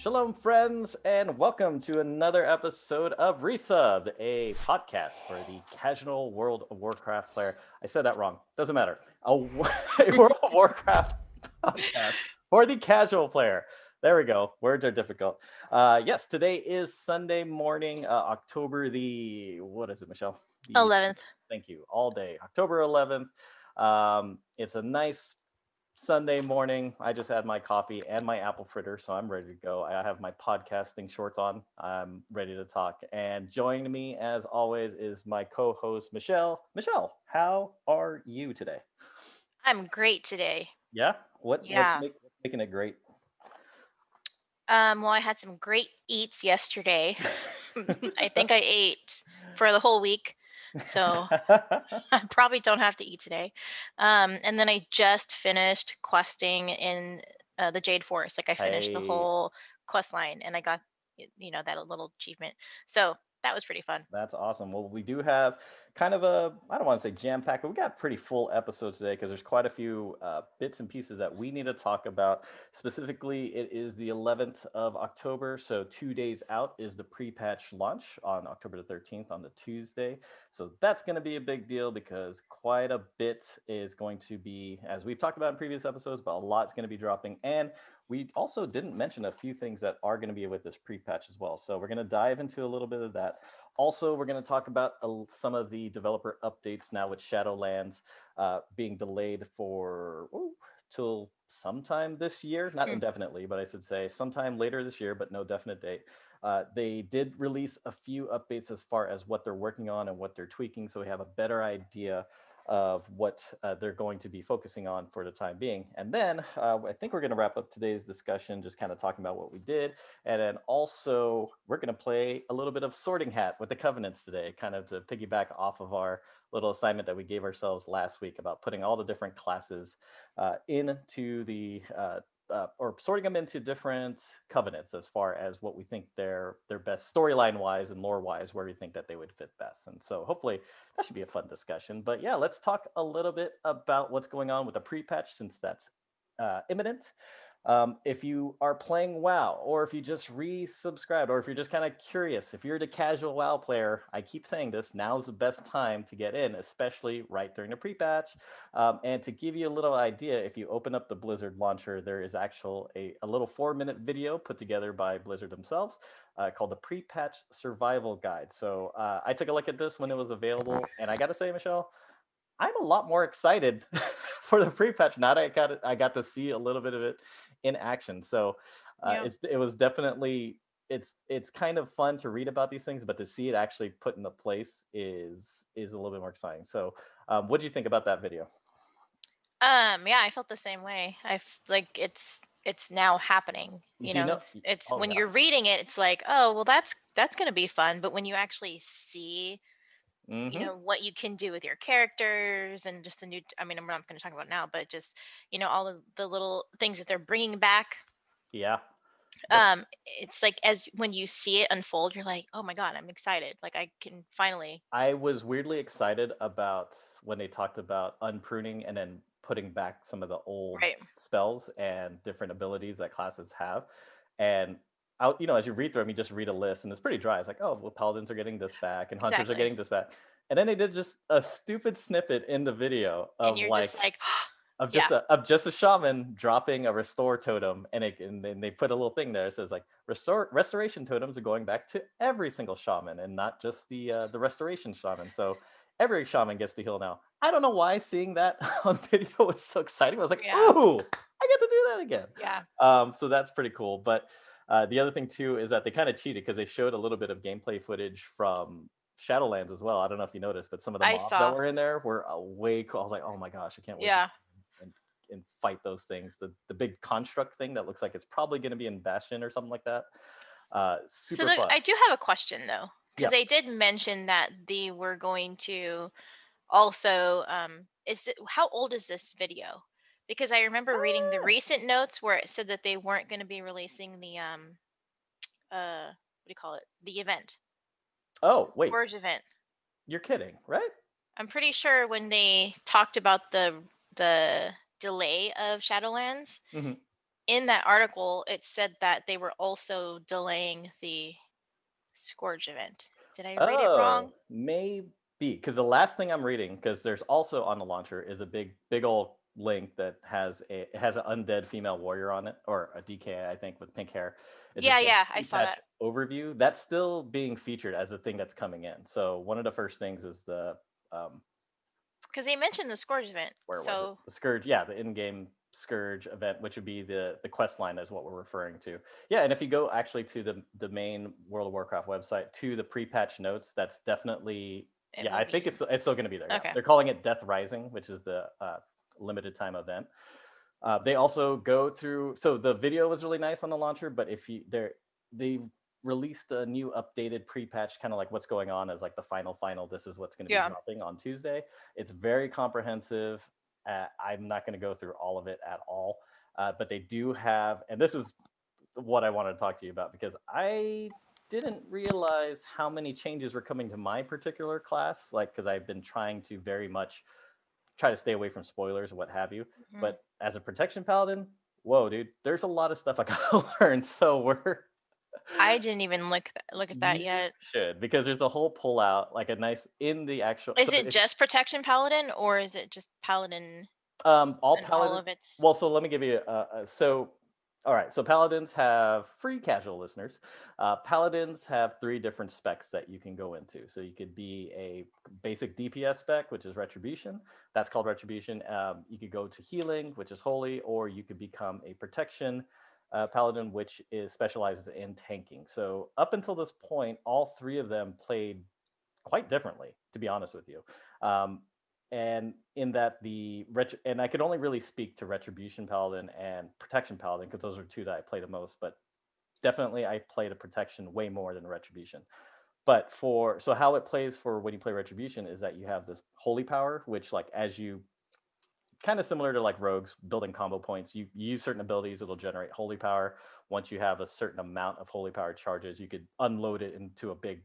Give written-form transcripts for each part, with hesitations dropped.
Shalom, friends, and welcome to another episode of Resubbed, a podcast for the casual World of Warcraft player. I said that wrong. Doesn't matter. A World of Warcraft podcast for the casual player. There we go. Words are difficult. Yes, today is Sunday morning, October what is it, Michelle? 11th. Thank you. All day, October 11th. It's a nice Sunday morning. I just had my coffee and my apple fritter, so I'm ready to go. I have my podcasting shorts on. I'm ready to talk. And joining me, as always, is my co-host Michelle. Michelle, how are you today? I'm great today. Yeah. What's Yeah. making it great? Well, I had some great eats yesterday. I think I ate for the whole week, so I probably don't have to eat today. And then I just finished questing in the Jade Forest. Like I finished the Hey, whole quest line, and I got that little achievement. So that was pretty fun. that's awesome. Well, we do have kind of I don't want to say jam-packed, but we got pretty full episodes today because there's quite a few bits and pieces that we need to talk about. Specifically, it is the 11th of October, so 2 days out is the pre-patch launch on October the 13th on the Tuesday. So that's going to be a big deal because quite a bit is going to be, as we've talked about in previous episodes, but a lot's going to be dropping. And we also didn't mention a few things that are going to be with this pre-patch as well. So we're going to dive into a little bit of that. Also, we're going to talk about some of the developer updates now with Shadowlands being delayed for till sometime this year, not Hmm. indefinitely, but I should say sometime later this year, but no definite date. They did release a few updates as far as what they're working on and what they're tweaking, so we have a better idea of what they're going to be focusing on for the time being. And then I think we're going to wrap up today's discussion, just kind of talking about what we did. And then also, we're going to play a little bit of Sorting Hat with the Covenants today, kind of to piggyback off of our little assignment that we gave ourselves last week about putting all the different classes into the or sorting them into different covenants as far as what we think their best storyline wise and lore wise, where we think that they would fit best. And so hopefully that should be a fun discussion. But yeah, let's talk a little bit about what's going on with the pre-patch since that's imminent. If you are playing WoW, or if you just resubscribed, or if you're just kind of curious, if you're the casual WoW player, I keep saying this, now's the best time to get in, especially right during the pre-patch. And to give you a little idea, if you open up the Blizzard launcher, there is a little 4-minute video put together by Blizzard themselves called the Pre-Patch Survival Guide. So I took a look at this when it was available, and I got to say, Michelle, I'm a lot more excited for the pre-patch now that I got to see a little bit of it in action. So Yeah. it was definitely it's kind of fun to read about these things, but to see it actually put into place is a little bit more exciting. So what do you think about that video? Yeah, I felt the same way. Like it's now happening. Do you know? It's Oh when yeah. you're reading it, it's like, oh, well, that's going to be fun. But when you actually see, Mm-hmm. what you can do with your characters and just the new, I mean, I'm not going to talk about now, but just, all of the little things that they're bringing back. Yeah. But It's like as when you see it unfold, you're like, oh my God, I'm excited. Like I can finally, I was weirdly excited about when they talked about unpruning and then putting back some of the old right? spells and different abilities that classes have. And out, as you read through them, you just read a list and it's pretty dry. It's like, oh, well, paladins are getting this back and hunters are Exactly. getting this back. And then they did just a stupid snippet in the video And of you're like just like, of yeah, just a shaman dropping a restore totem, and then they put a little thing there that says like restoration totems are going back to every single shaman and not just the restoration shaman. So every shaman gets to heal now. I don't know why seeing that on video was so exciting. I was like, yeah, ooh, I get to do that again. yeah. So that's pretty cool. But the other thing too is that they kind of cheated because they showed a little bit of gameplay footage from Shadowlands as well. I don't know if you noticed, but some of the I mobs that saw, were in there were way cool. I was like, oh my gosh, I can't wait to yeah. and and fight those things. The big construct thing that looks like it's probably going to be in Bastion or something like that. So Super fun. I do have a question though, because Yeah. they did mention that they were going to also, how old is this video? Because I remember reading the Ah. recent notes where it said that they weren't going to be releasing the what do you call it? The event, the Oh wait, storage event. you're kidding, right? I'm pretty sure when they talked about the delay of Shadowlands, Hmm. in that article, it said that they were also delaying the Scourge event. Did I read it Oh, wrong? maybe because the last thing I'm reading, because there's also on the launcher is a big old link that has an undead female warrior on it, or a DK, I think, with pink hair. It Yeah, just says yeah, I saw pre-patch that. overview. That's still being featured as a thing that's coming in. So one of the first things is the Because they mentioned the Scourge event. where was it? So The Scourge, yeah, the in-game Scourge event, which would be the quest line, is what we're referring to. Yeah, and if you go actually to the main World of Warcraft website to the pre-patch notes, that's definitely, it yeah, will I think be. it's still going to be there. Yeah, Okay. they're calling it Death Rising, which is the limited time event. They also go through. So the video was really nice on the launcher, but if you they released a new updated pre-patch, kind of like what's going on as like the final. This is what's going to be Yeah. dropping on Tuesday. It's very comprehensive. I'm not going to go through all of it at all, but they do have, and this is what I wanted to talk to you about because I didn't realize how many changes were coming to my particular class, like because I've been trying to very much try to stay away from spoilers and what have you. Mhm. But as a protection paladin, whoa, dude, there's a lot of stuff I gotta learn. So we're I didn't even look at that you yet. should, because there's a whole pull out, like a nice in the actual. Is So it if just Protection Paladin or is it just Paladin all and all paladin, of its? well, so let me give you so all right, so paladins have free casual listeners. Paladins have three different specs that you can go into. So you could be a basic DPS spec, which is retribution. That's called retribution. You could go to healing, which is holy, or you could become a protection paladin, which is specializes in tanking. So up until this point, all three of them played quite differently, to be honest with you. Um, and in that and I could only really speak to Retribution Paladin and Protection Paladin because those are two that I play the most. But definitely, I played a Protection way more than a Retribution. But so how it plays for when you play Retribution is that you have this holy power, which like as you kind of similar to like rogues building combo points, you use certain abilities, it'll generate holy power. Once you have a certain amount of holy power charges, you could unload it into a big,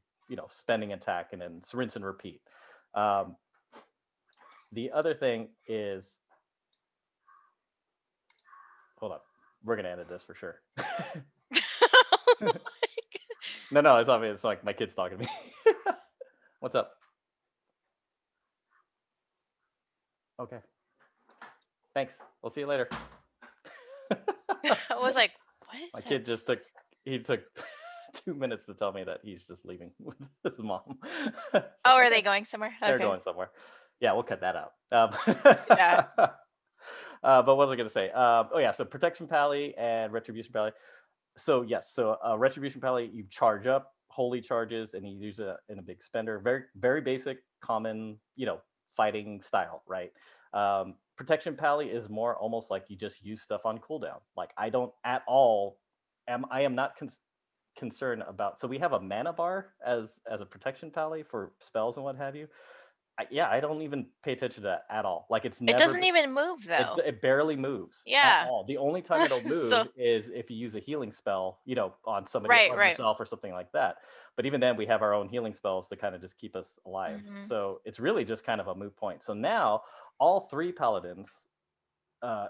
spending attack and then rinse and repeat. um, the other thing is, hold up, we're gonna edit this for sure. No, it's not me, it's like my kid's talking to me. What's up? Okay, thanks, we'll see you later. I was like, what is My kid this? just took, he took 2 minutes to tell me that he's just leaving with his mom. It's Oh, like, are okay, they going somewhere? they're Okay. going somewhere. Yeah, we'll cut that out. Yeah. But what was I going to say? Oh yeah, so protection pally and retribution pally. So yes, so retribution pally, you charge up holy charges and you use it in a big spender. Very very basic, common, fighting style, right? Protection pally is more almost like you just use stuff on cooldown. Like I don't at all I am not concerned about. So we have a mana bar as a protection pally for spells and what have you. Yeah, I don't even pay attention to that at all. Like it's It never doesn't even move it though. it barely moves at Yeah. all. The only time it'll move So, is if you use a healing spell, on somebody, right, on right. yourself or something like that. But even then, we have our own healing spells to kind of just keep us alive. Mhm. So it's really just kind of a moot point. So now all three paladins,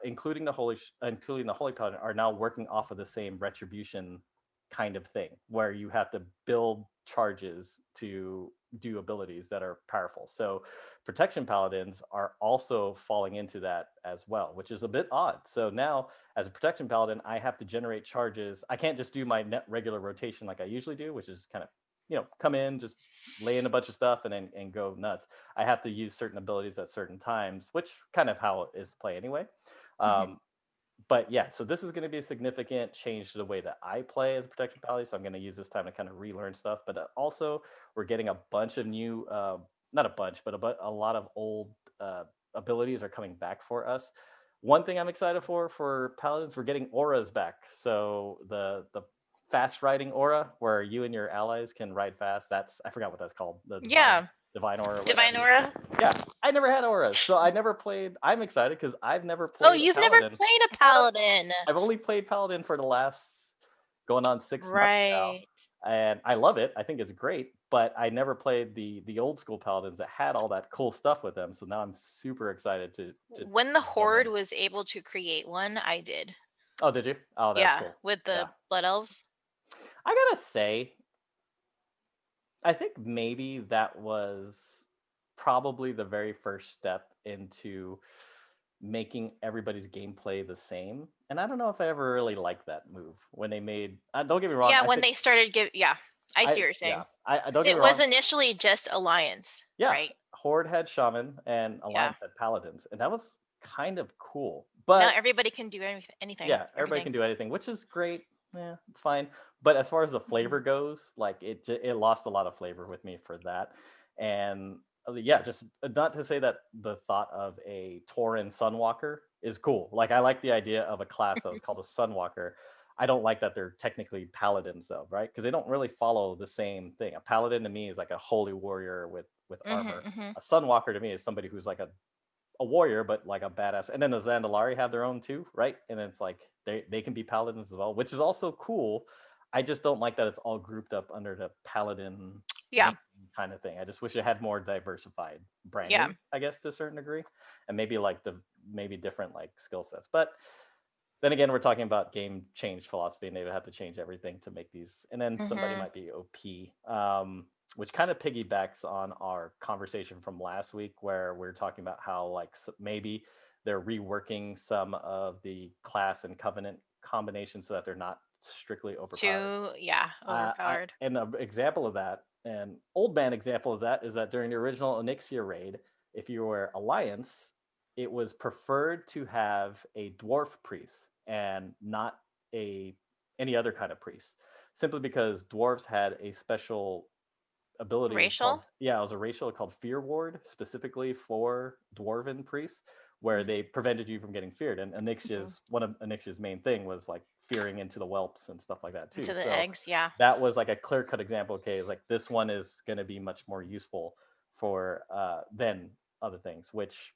including the holy paladin, are now working off of the same retribution kind of thing, where you have to build charges to do abilities that are powerful. So protection paladins are also falling into that as well, which is a bit odd. So now as a protection paladin, I have to generate charges. I can't just do my net regular rotation like I usually do, which is kind of, come in, just lay in a bunch of stuff and then and go nuts. I have to use certain abilities at certain times, which kind of how it is play anyway. Mhm. um, but yeah, so this is going to be a significant change to the way that I play as a protection pally. So I'm going to use this time to kind of relearn stuff. But also, we're getting a bunch of new, not a bunch, but a lot of old abilities are coming back for us. One thing I'm excited for paladins, we're getting auras back. So the fast riding aura, where you and your allies can ride fast. That's, I forgot what that's called. The Yeah. divine aura, or what have Divine you. Aura. Yeah, I never had auras, so I never played. I'm excited because I've never Oh, played a you've never paladin. played a No, paladin. I've only played paladin for the last going on 6 months now, Right. and I love it. I think it's great, but I never played the old school paladins that had all that cool stuff with them. So now I'm super excited to When the jump Horde in. was able to create one, I did. Oh, did you? Oh, that's Yeah, cool. with Yeah. the blood elves. I gotta say, I think maybe that was probably the very first step into making everybody's gameplay the same. And I don't know if I ever really liked that move when they made. Don't get me wrong. Yeah, I when think they started yeah, I see what you're yeah. saying. I 'Cause don't get it me was wrong. initially just Alliance, Yeah, right? Horde had shaman and Yeah. Alliance had paladins, and that was kind of cool. Now But everybody can do anything, yeah, everybody everything. can do anything, which is great. Yeah, it's fine. But as far as the Mhm. flavor goes, like it lost a lot of flavor with me for that. And yeah, just not to say that the thought of a Tauren Sunwalker is cool. Like I like the idea of a class that was called a Sunwalker. I don't like that they're technically paladins though, right? Because they don't really follow the same thing. A paladin to me is like a holy warrior with Mhm. armor. Mhm. A Sunwalker to me is somebody who's like a warrior, but like a badass. And then the Zandalari have their own too, right? And it's like they can be paladins as well, which is also cool. I just don't like that it's all grouped up under the paladin Yeah. name kind of thing. I just wish it had more diversified Yeah. branding, I guess, to a certain degree, and maybe like the maybe different like skill sets. But then again, we're talking about game change philosophy, and they would have to change everything to make these. And then somebody Mhm. might be OP, which kind of piggybacks on our conversation from last week, where we're talking about how like maybe they're reworking some of the class and covenant combinations so that they're not strictly overpowered. Yeah, overpowered. And an example of that, an old man example of that, is that during the original Onyxia raid, if you were Alliance, it was preferred to have a dwarf priest and not a any other kind of priest, simply because dwarves had a special ability called, Racial? yeah, it was a racial called Fear Ward, specifically for dwarven priests, where Mm. they prevented you from getting feared. And Mhm. Onyxia's one of Onyxia's main thing was like fearing into the whelps and stuff like that too. Into the So eggs, yeah. that was like a clear cut example. Okay, like this one is going to be much more useful for than other things, which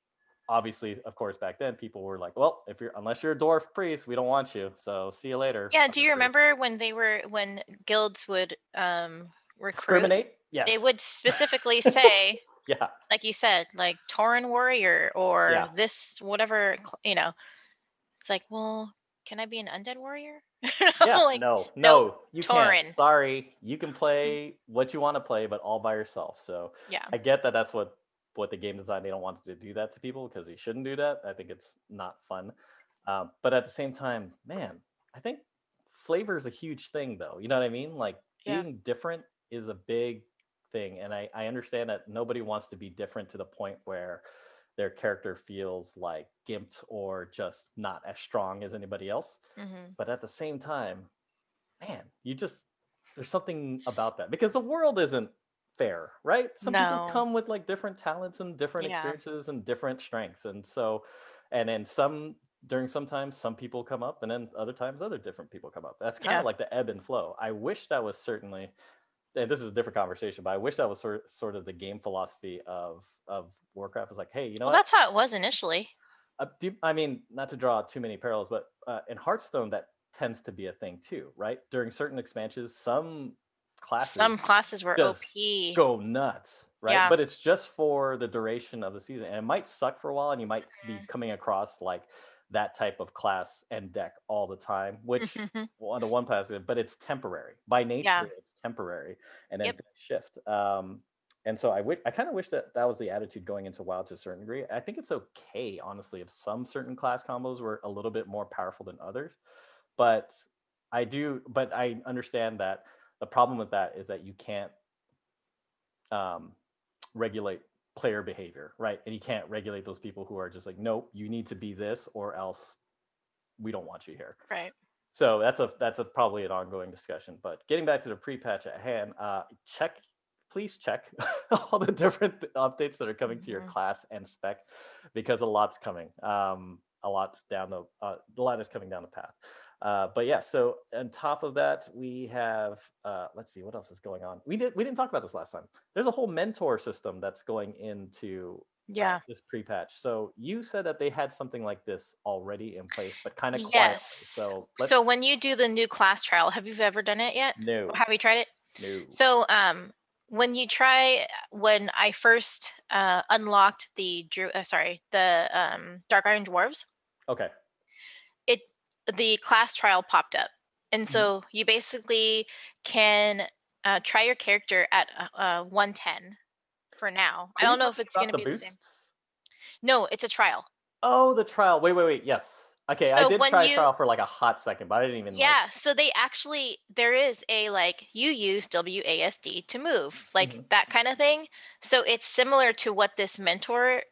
obviously, of course, back then people were like, well, if you're unless you're a dwarf priest, we don't want you. So see you later, Yeah, do other you priests. remember when guilds would recruit, Discriminate? they Yes. would specifically say, Yeah. like you said, like Tauren warrior or Yeah. this whatever, it's like, well, can I be an undead warrior? Yeah, Like, no, nope, no, you can't. Tauren. Sorry, you can Mm. play what you want to play, but all by yourself. So Yeah. I get that that's what the game design they don't want to do that to people because you shouldn't do that. I think it's not fun. But at the same time, man, I think flavor is a huge thing, though. You know what I mean? Like Yeah. being different is a big thing, and I understand that nobody wants to be different to the point where their character feels like gimped or just not as strong as anybody else. Mhm. But at the same time, man, you just there's something about that because the world isn't fair, right? Some people No. come with like different talents and different Yeah. experiences and different strengths. And so, and then some during sometimes some people come up and then other times other different people come up. That's kind of Yeah. like the ebb and flow. I wish that was certainly, and this is a different conversation, but I wish that was sort of the game philosophy of Warcraft. Was like, hey, you know Well, what? that's how it was initially. I mean, not to draw too many parallels, but in Hearthstone, that tends to be a thing too, right? During certain expansions, some Some classes classes were just OP. go nuts, right? Yeah. But it's just for the duration of the season, and it might suck for a while, and you might be coming across like that type of class and deck all the time, which Mhm. on the one positive, but it's temporary by Yeah. nature. It's temporary, and then Yep. things shift. And so I kind of wish that that was the attitude going into WoW to a certain degree. I think it's okay, honestly, if some certain class combos were a little bit more powerful than others. But but I understand that the problem with that is that you can't um, regulate player behavior, right? And you can't regulate those people who are just like, nope, you need to be this or else we don't want you here. Right. So that's a probably an ongoing discussion. But getting back to the pre-patch at hand, please check all the different updates that are coming to your Mhm. class and spec because a lot's coming. A lot is coming down the path. But yeah, so on top of that, we have let's see what else is going on. We didn't talk about this last time. There's a whole mentor system that's going into Yeah. this pre-patch. So you said that they had something like this already in place, but kind of quietly. Yes. So So let's when you do the new class trial, have you ever done it yet? Or no, have you tried it? no. So when I first unlocked the Dark Iron Dwarves, Okay. it the class trial popped up, and Mhm. so you basically can try your character at 110 for now. I Are you don't know if talking it's going about to the be the same. boosts? No, it's a trial. Oh, the trial. Wait. Yes. Okay, I So did when try a you trial for like a hot second, but I didn't even like. Yeah, so they actually there is a like you use WASD to move, like Mhm. that kind of thing. So it's similar to what this mentor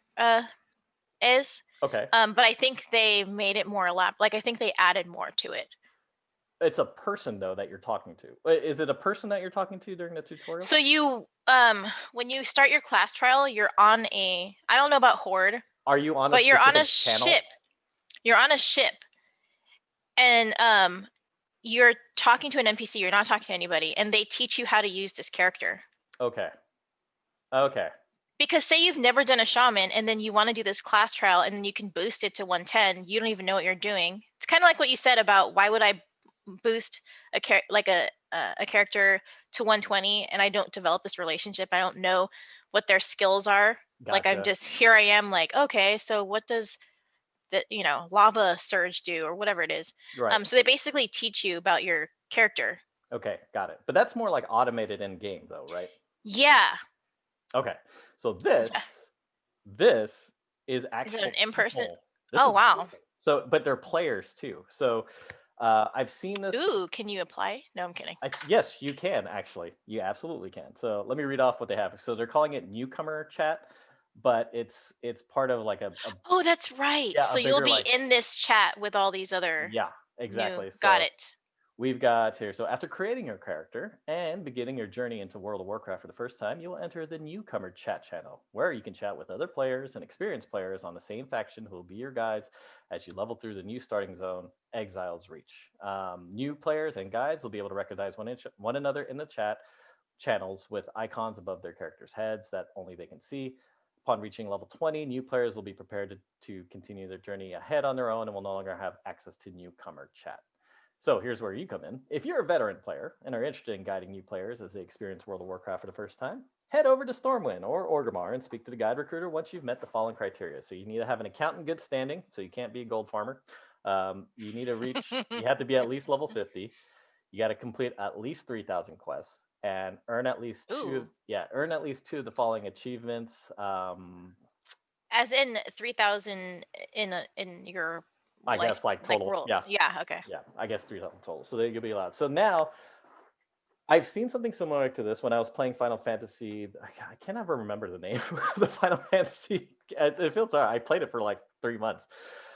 is. Okay. But I think they made it more like I think they added more to it. It's a person though that you're talking to. Is it a person that you're talking to during the tutorial? So you when you start your class trial, you're on a I don't know about horde, Are you on a but you're on a specific channel? ship. You're on a ship and you're talking to an NPC, you're not talking to anybody, and they teach you how to use this character. Okay. Okay. Because say you've never done a shaman and then you want to do this class trial and then you can boost it to 110, you don't even know what you're doing. It's kind of like what you said about why would I boost a character to 120 and I don't develop this relationship. I don't know what their skills are. Like I'm Gotcha. just here I am like, okay, so what does the, lava surge do or whatever it is. Right. So they basically teach you about your character. Okay, got it. But that's more like automated in game though, right? Yeah. Okay. So Is this is is it an actual in-person? people. This Oh is wow. so, but they're players too. So I've seen this. Ooh, can you apply? No, I'm kidding. Yes, you can actually. You absolutely can. So let me read off what they have. So they're calling it newcomer chat, but it's part of like a Oh, that's right. yeah, a So you'll bigger be like in this chat with all these other yeah, new. exactly. Got So it. we've got here. So after creating your character and beginning your journey into World of Warcraft for the first time, you will enter the newcomer chat channel, where you can chat with other players and experienced players on the same faction who will be your guides as you level through the new starting zone, Exile's Reach. New players and guides will be able to recognize one another in the chat channels with icons above their characters' heads that only they can see. Upon reaching level 20, new players will be prepared to continue their journey ahead on their own and will no longer have access to newcomer chat. So here's where you come in. If you're a veteran player and are interested in guiding new players as they experience World of Warcraft for the first time, head over to Stormwind or Orgrimmar and speak to the guide recruiter once you've met the following criteria. So you need to have an account in good standing, so you can't be a gold farmer. You need to you have to be at least level 50. You got to complete at least 3,000 quests and earn at least Ooh, earn at least two of the following achievements. as in 3,000 in your I life, guess like like total. world. Yeah, Yeah. Okay. yeah. I guess 3,000 total. So there you'll be allowed. So now I've seen something similar to this when I was playing Final Fantasy. I can't ever remember the name of the Final Fantasy. It feels I played it for like 3 months.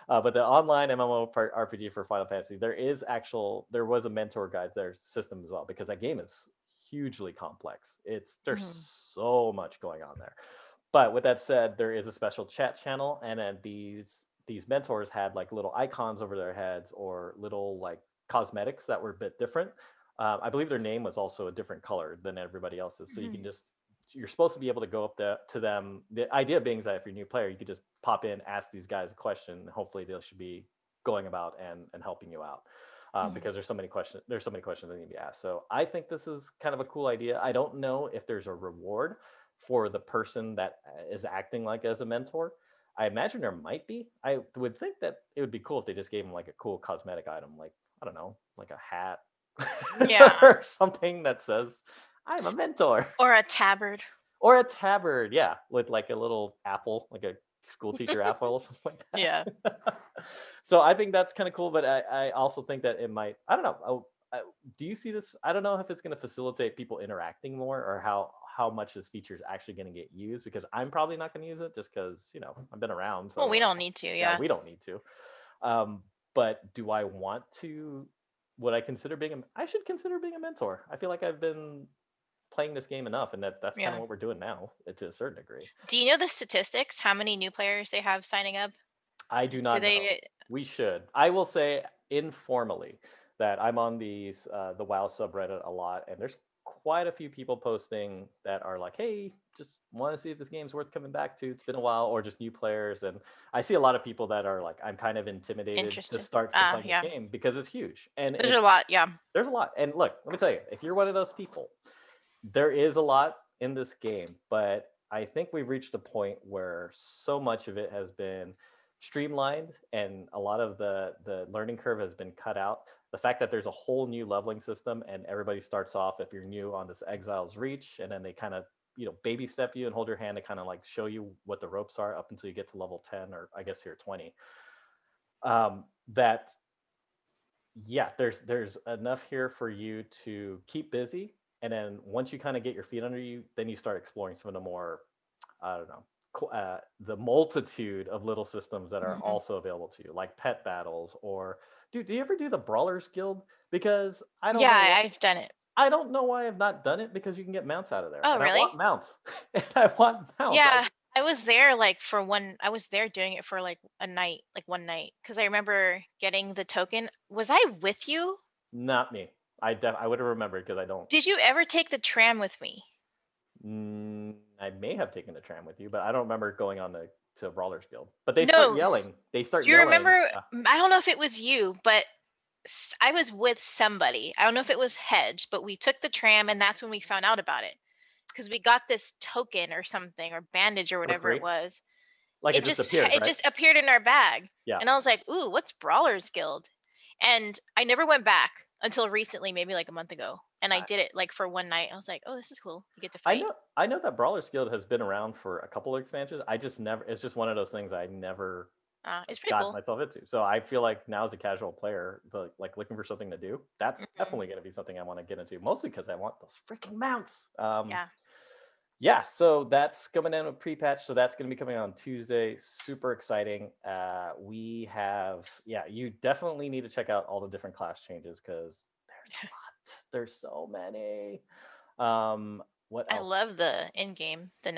But the online MMORPG for Final Fantasy, there was a mentor guide there system as well because that game is hugely complex. There's Hmm. so much going on there. But with that said, there is a special chat channel, and then these mentors had like little icons over their heads or little like cosmetics that were a bit different. I believe their name was also a different color than everybody else's, so you can Hmm. just you're supposed to be able to go up to them. The idea being is that if you're a new player, you could just pop in, ask these guys a question, and hopefully they should be going about and helping you out. Hmm. Because there's so many questions. There's so many questions that need to be asked. So I think this is kind of a cool idea. I don't know if there's a reward for the person that is acting like as a mentor. I imagine there might be. I would think that it would be cool if they just gave him like a cool cosmetic item, like I don't know, like a hat Yeah. or something that says I'm a mentor. Or a tabard. Or a tabard, yeah, with like a little apple, like a school teacher apple, something like Yeah. that. So I think that's kind of cool, but I also think that it might. I don't know. Do you see this? I don't know if it's going to facilitate people interacting more, or how much this feature is actually going to get used. Because I'm probably not going to use it just because I've been around. Well, So we don't need to. yeah, Yeah. we don't need to. But do I want to? Would I consider being I should consider being a mentor. I feel like I've been playing this game enough, and that's kind of Yeah. what we're doing now to a certain degree. Do you know the statistics? How many new players they have signing up? I do Do not know. they? We should. I will say informally that I'm on the WoW subreddit a lot, and there's quite a few people posting that are like, "Hey, just want to see if this game's worth coming back to. It's been a while," or just new players. And I see a lot of people that are like, "I'm kind of intimidated to Interested. start to Ah, playing this yeah. game because it's huge and There's a lot. Yeah. there's a lot." And look, let me tell you, if you're one of those people, there is a lot in this game, but I think we've reached a point where so much of it has been streamlined, and a lot of the learning curve has been cut out. The fact that there's a whole new leveling system, and everybody starts off, if you're new, on this Exile's Reach, and then they kind of baby step you and hold your hand to kind of like show you what the ropes are up until you get to level 10, or I guess here 20. That yeah, there's enough here for you to keep busy, and then once you kind of get your feet under you, then you start exploring some of the more, I don't know, the multitude of little systems that are Mhm. also available to you, like pet battles. Or do you ever do the Brawlers Guild? Because Yeah, I've done it. I don't know why I've not done it, because you can get mounts out of there, Oh, and I really? want mounts, and I want mounts. Yeah, I was there like for one. I was there doing it for like a night, like one night, because I remember getting the token. Was I with you? Not me. I would have remembered, because I don't. Did you ever take the tram with me? I may have taken the tram with you, but I don't remember going on to Brawlers Guild. But they start No. yelling. They start Do you yelling. remember? I don't know if it was you, but I was with somebody. I don't know if it was Hedge, but we took the tram, and that's when we found out about it because we got this token or something or bandage or For whatever it free. was. Like, it It just just appeared, it right? just appeared in our bag, Yeah. and I was like, "Ooh, what's Brawlers Guild?" And I never went back until recently, maybe like a month ago, and I I, did it like for one night. I was like, "Oh, this is cool. You get to I fight." know I know that Brawlers Guild has been around for a couple of expansions. I just never. It's just one of those things I never It's pretty got cool. myself into. So I feel like now, as a casual player, like looking for something to do, that's Mhm. definitely going to be something I want to get into. Mostly because I want those freaking mounts. Yeah. Yeah, so that's coming in with pre-patch. So that's going to be coming on Tuesday. Super exciting. We have, yeah, you definitely need to check out all the different class changes, because there's a lot. There's so many. What I else? love the in-game, the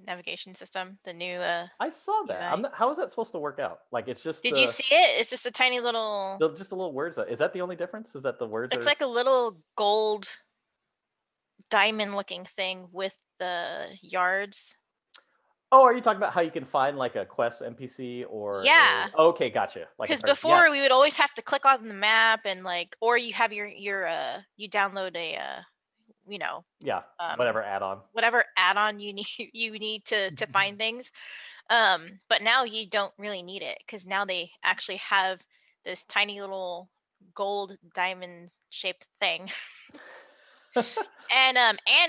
navigation system, the new I saw that. UI. How is that supposed to work out? Like, it's just Did you see it? It's just a tiny little. just the little words. Is that the only difference? Is that the words It's are? like a little gold diamond-looking thing with the yards. Oh, are you talking about how you can find like a quest NPC or a? Yeah, Okay, gotcha. Like a because target. before we would Yes. always have to click on the map and like, or you have your you download a you know Yeah. um Whatever add-on. whatever add-on you need you need to find things. But now you don't really need it because now they actually have this tiny little gold diamond shaped thing. And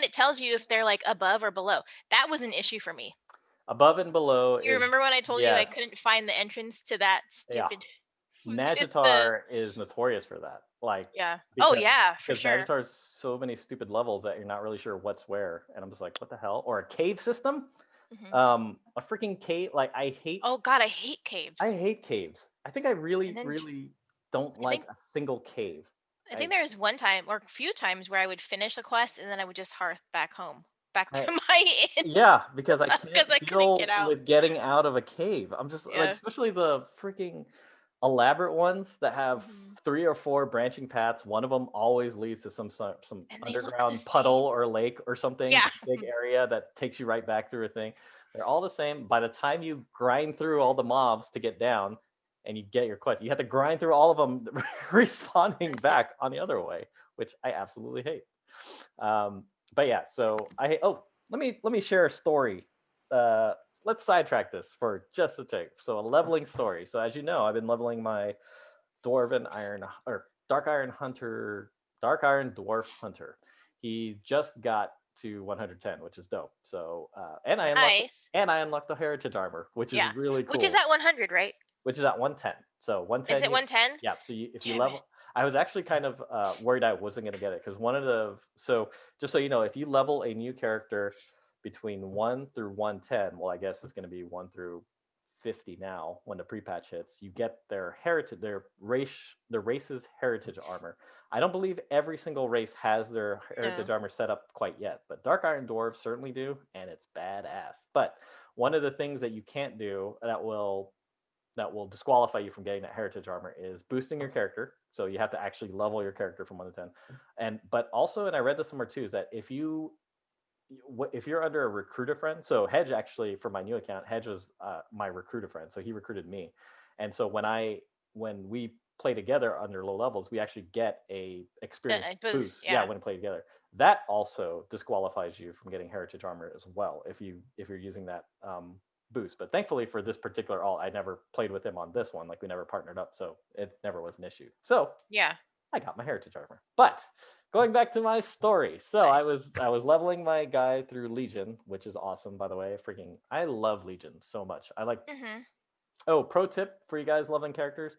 it tells you if they're like above or below. That was an issue for me. Above and below You is, remember when I told you I couldn't yes, find the entrance to that yeah. stupid to the Magitar is notorious for that. Like, yeah. Oh because yeah, for because sure. Magitar's so many stupid levels that you're not really sure what's where, and I'm just like, what the hell? Or a cave system, Hmm. a freaking cave. Like, Oh god, I hate I caves. hate caves. I think I And really then really don't I like think a single cave. I think I there was one time or a few times where I would finish a quest and then I would just hearth back home, back I to my inn Yeah, because I because can't I couldn't get deal out. with getting out of a cave. I'm just like, Yeah. especially the freaking elaborate ones that have Hmm. 3 or 4 branching paths. One of them always leads to some And they look the underground puddle same. or lake or something, Yeah. big area that takes you right back through a thing. They're all the same. By the time you grind through all the mobs to get down and you get your quest, you have to grind through all of them respawning back on the other way, which I absolutely hate. But yeah, so let me share a story. Uh, let's sidetrack this for just a tick. So, a leveling story. So, as you know, I've been leveling my dwarven iron or dark iron dwarf hunter. He just got to 110, which is dope. So, Nice. and I unlocked the heritage armor, which is Yeah. really Which is cool. at 100, right? Which is at 110. So Is 110, it 110? yeah. So if you Damn it. level, I was actually kind of worried I wasn't going to get it, because one of the, so just so you know, if you level a new character between 1 through 110, well, I guess it's going to be 1 through 50 now when the pre-patch hits, you get their heritage, their race's heritage armor. I don't believe every single race has their heritage No. armor set up quite yet, but Dark Iron Dwarves certainly do, and it's badass. But one of the things that you can't do that will disqualify you from getting that heritage armor is boosting your character. So you have to actually level your character from 1 to 10. But also, and I read this somewhere too, is that if you're under a recruiter friend, so Hedge, actually, for my new account, Hedge was my recruiter friend, so he recruited me. And so when we play together under low levels, we actually get a experience Boost. boost. Yeah, Yeah. when we play together, that also disqualifies you from getting heritage armor as well, if you're using that boost. But thankfully for this particular alt, I never played with him on this one. Like we never partnered up, so it never was an issue. So Yeah. I got my heritage armor. But going back to my story, so Nice. I was leveling my guy through Legion, which is awesome, by the way. Freaking, I love Legion so much. I like. Mhm. Oh, pro tip for you guys leveling characters: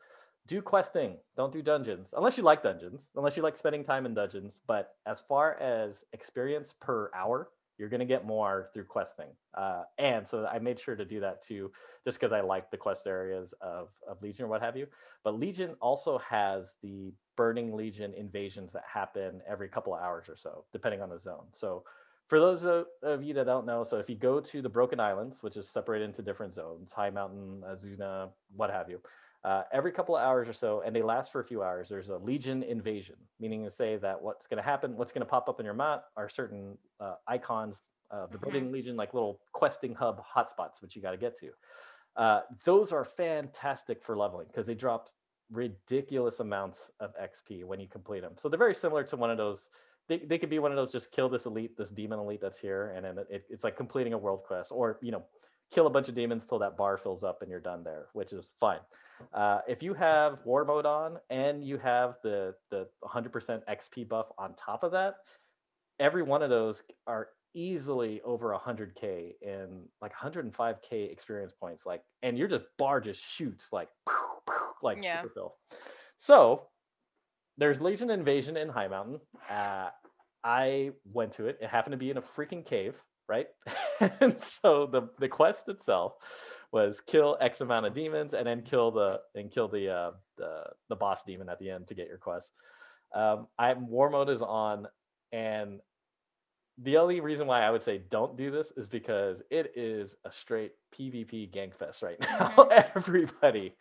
do questing. Don't do dungeons unless you like dungeons. Unless you like spending time in dungeons. But as far as experience per hour, you're gonna get more through questing. And so I made sure to do that too, just because I like the quest areas of Legion or what have you. But Legion also has the Burning Legion invasions that happen every couple of hours or so, depending on the zone. So for those of you that don't know, so if you go to the Broken Islands, which is separated into different zones, High Mountain, Azuna, what have you, every couple of hours or so, and they last for a few hours, there's a Legion invasion, meaning to say that what's going to happen, what's going to pop up in your map are certain icons of the Mhm. Burning Legion, like little questing hub hotspots, which you got to get to. Those are fantastic for leveling because they dropped ridiculous amounts of XP when you complete them. So they're very similar to one of those. They could be one of those just kill this elite, this demon elite that's here, and then it's like completing a world quest, or kill a bunch of demons till that bar fills up and you're done there, which is fine. If you have war mode on and you have the 100% XP buff on top of that, every one of those are easily over 100k and like 105k experience points, like, and your just bar just shoots like like Yeah. superfill. So there's Legion Invasion in High Mountain. I went to it. It happened to be in a freaking cave, right? And so the quest itself was kill X amount of demons and then kill the boss demon at the end to get your quest. I'm war mode is on, and the only reason why I would say don't do this is because it is a straight PvP gang fest right now. Mhm.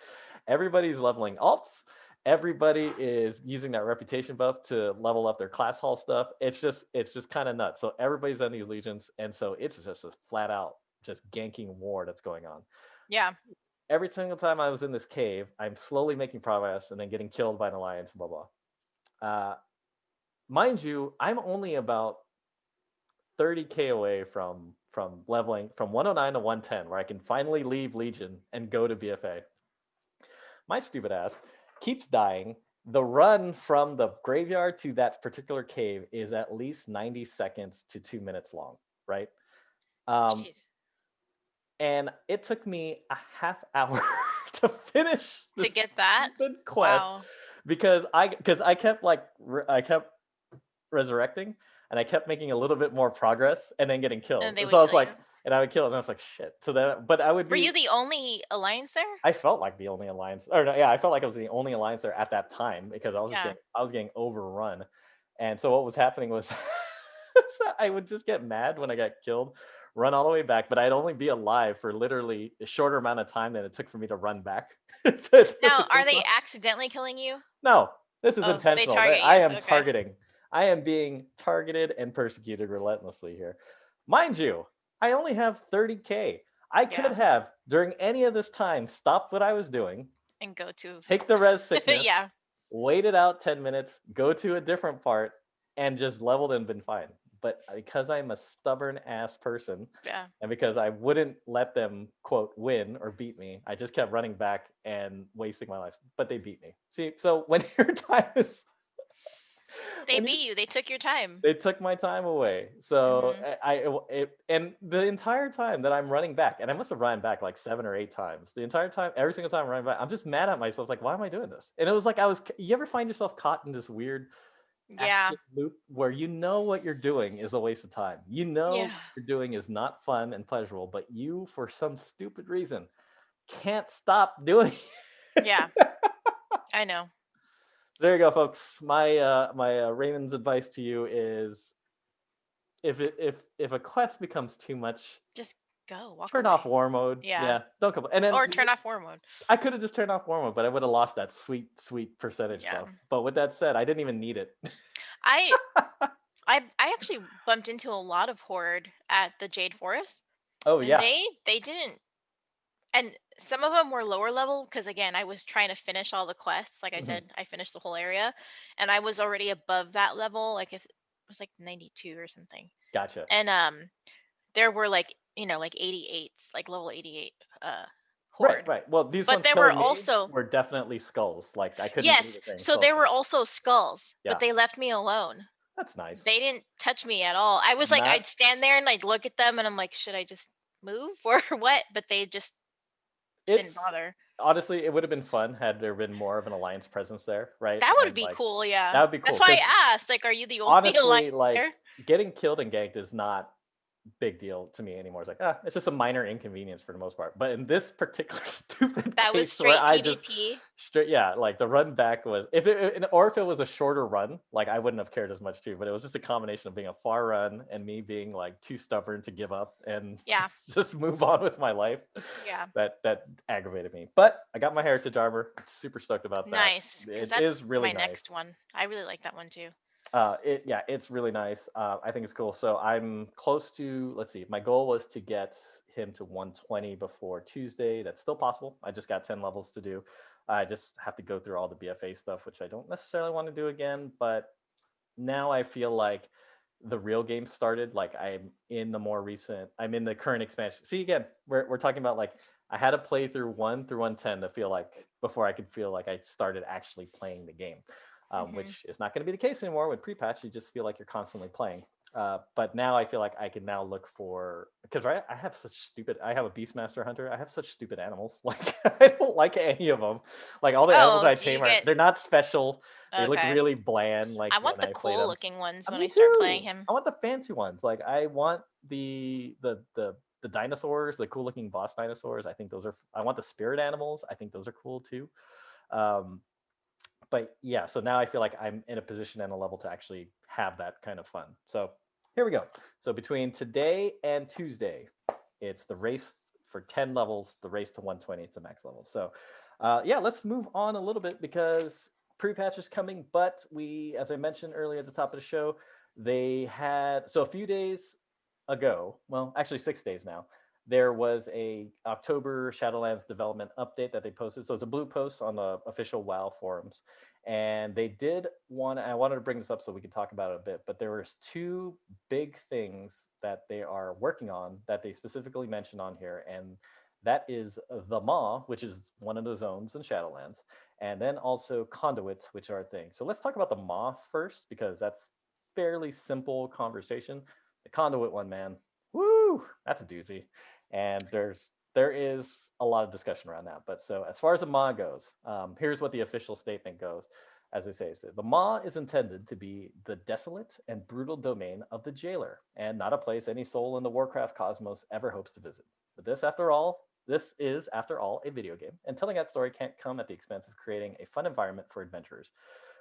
Everybody's leveling alts. Everybody is using that reputation buff to level up their class hall stuff. It's just kind of nuts. So everybody's on these legions, and so it's just a flat out just ganking war that's going on. Yeah. Every single time I was in this cave, I'm slowly making progress and then getting killed by an alliance. Blah blah. Uh, Mind you, I'm only about 30k away from leveling from 109 to 110, where I can finally leave Legion and go to BFA. My stupid ass keeps dying. The run from the graveyard to that particular cave is at least 90 seconds to 2 minutes long, right? Um, Jeez. and it took me a half hour to finish To this get that? stupid quest Wow. because I kept I kept resurrecting, and I kept making a little bit more progress and then getting killed. And they So would I was kill like, you? and I would kill it, and I was like, shit. So then, but I would Were you be. the only alliance there? I felt like the only alliance, or no, yeah, I felt like I was the only alliance there at that time because Yeah. I was getting overrun, and so what was happening was, so I would just get mad when I got killed, run all the way back, but I'd only be alive for literally a shorter amount of time than it took for me to run back to Now, are they Satissa. accidentally killing you? No, this is Oh, they intentional. target I you. am Okay. targeting. I am being targeted and persecuted relentlessly here. Mind you, I only have 30k. I could Yeah. have, during any of this time, stopped what I was doing, And go to take the res sickness, Yeah. wait it out 10 minutes, go to a different part, and just leveled and been fine. But because I'm a stubborn ass person, Yeah. and because I wouldn't let them, quote, win or beat me, I just kept running back and wasting my life. But they beat me. See, so when your time is They when you beat you. They took your time. they took my time away. So Mhm. and the entire time that I'm running back, and I must have run back like 7 or 8 times. The entire time, every single time I'm running back, I'm just mad at myself. Like, why am I doing this? And it was like You ever find yourself caught in this weird Yeah. action loop where you know what you're doing is a waste of time. You know Yeah. what you're doing is not fun and pleasurable, but you, for some stupid reason, can't stop doing it. Yeah. I know. There you go, folks. My Raymond's advice to you is if a quest becomes too much, Just go. Walk turn off away. war mode. Yeah. Yeah, don't come. And then Or turn off war mode. I could have just turned off war mode, but I would have lost that sweet percentage Yeah. stuff. But with that said, I didn't even need it. I I actually bumped into a lot of horde at the Jade Forest, Oh and yeah. they didn't. And some of them were lower level because again, I was trying to finish all the quests. Like I Mhm. said, I finished the whole area, and I was already above that level. Like if it was like 92 or something. Gotcha. And there were like like 88s, like level 88 Right, horde. right. Well, these But ones there were killing me also were definitely skulls. Like I couldn't do yes, the thing. so So there it's were like, also skulls, but yeah, they left me alone. that's nice. They didn't touch me at all. I was like, Not I'd stand there and I'd look at them and I'm like, should I just move or what? But they just didn't it's bother. honestly, it would have been fun had there been more of an alliance presence there, right? That would And be like cool, yeah. that would be That's cool why because I asked, like, are you the only alliance honestly, like there? getting killed and ganked is not big deal to me anymore. It's like, it's just a minor inconvenience for the most part. But in this particular stupid That was case where straight I just PvP. straight, yeah, like the run back was if it or if it was a shorter run, like I wouldn't have cared as much too. But it was just a combination of being a far run and me being like too stubborn to give up and Yeah, just move on with my life. yeah. That aggravated me. But I got my heritage armor. Super stoked about that. Nice, because It that's is really my next nice. one. I really like that one too. It's really nice. I think it's cool. So I'm close to. Let's see. My goal was to get him to 120 before Tuesday. That's still possible. I just got 10 levels to do. I just have to go through all the BFA stuff, which I don't necessarily want to do again. But now I feel like the real game started. Like I'm in the more recent. I'm in the current expansion. See, again, we're talking about like I had to play through 1 through 110 to feel like before I could feel like I started actually playing the game, Hmm. which is not going to be the case anymore with pre-patch. You just feel like you're constantly playing. But now I feel like I can now look for because right, I have such stupid. I have a Beastmaster Hunter. I have such stupid animals. Like I don't like any of them. Like all the animals Oh, I do you tame are get they're not special. They look okay? really bland. Like I when want the I play cool them. looking ones when Me I start playing too. him. I want the fancy ones. Like I want the dinosaurs, the cool looking boss dinosaurs. I think those are. I want the spirit animals. I think those are cool too. Um, but yeah, so now I feel like I'm in a position and a level to actually have that kind of fun. So here we go. So between today and Tuesday, it's the race for 10 levels, the race to 120 to max level. So yeah, let's move on a little bit because pre-patch is coming, but we, as I mentioned earlier at the top of the show, they had, so a few days ago, well, actually 6 days now, there was a October Shadowlands development update that they posted. So it's a blue post on the official WoW forums, and they did want. I wanted to bring this up so we could talk about it a bit. But there was two big things that they are working on that they specifically mentioned on here, and that is the Maw, which is one of the zones in Shadowlands, and then also conduits, which are a thing. So let's talk about the Maw first because that's fairly simple conversation. The conduit one, man, woo, that's a doozy. And there is a lot of discussion around that. But so as far as the Maw goes, here's what the official statement goes. As they say, so the Maw is intended to be the desolate and brutal domain of the jailer, and not a place any soul in the Warcraft cosmos ever hopes to visit. But this is, after all, a video game, and telling that story can't come at the expense of creating a fun environment for adventurers.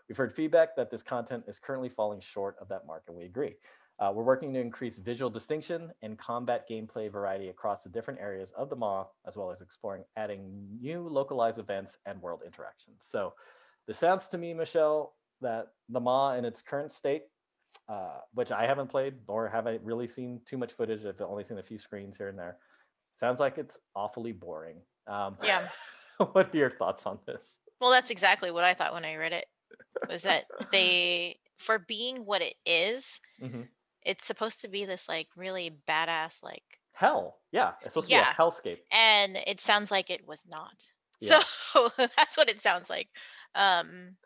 We've heard feedback that this content is currently falling short of that mark, and we agree. We're working to increase visual distinction and combat gameplay variety across the different areas of the Maw, as well as exploring adding new localized events and world interactions. So, this sounds to me, Michelle, that the Maw in its current state, which I haven't played nor have I really seen too much footage. I've only seen a few screens here and there. Sounds like it's awfully boring. Yeah. What are your thoughts on this? Well, that's exactly what I thought when I read it. Was that they, for being what it is, Mm-hmm. it's supposed to be this like really badass like Hell, yeah, it's supposed to be a yeah, hellscape. and it sounds like it was not. So Yeah, that's what it sounds like. Um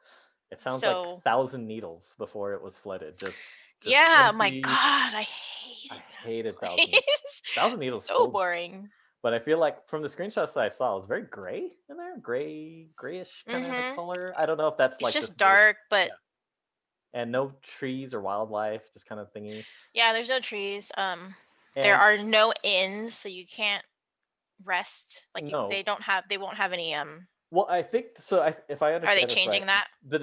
it sounds like so Thousand Needles before it was flooded. Just yeah, my empty. god, I I hated hated that Thousand Needles. place. Thousand Needles So so, boring. but I feel like from the screenshots that I saw, it was very gray in there, grayish kind of the Mhm. color. I don't know if that's It's like just just made. dark, Yeah, but and no trees or wildlife, just kind of thingy. yeah, there's no trees. There And are no inns, so you can't rest. Like no, they won't have any well, I think so. If I are they understand this right, changing that? the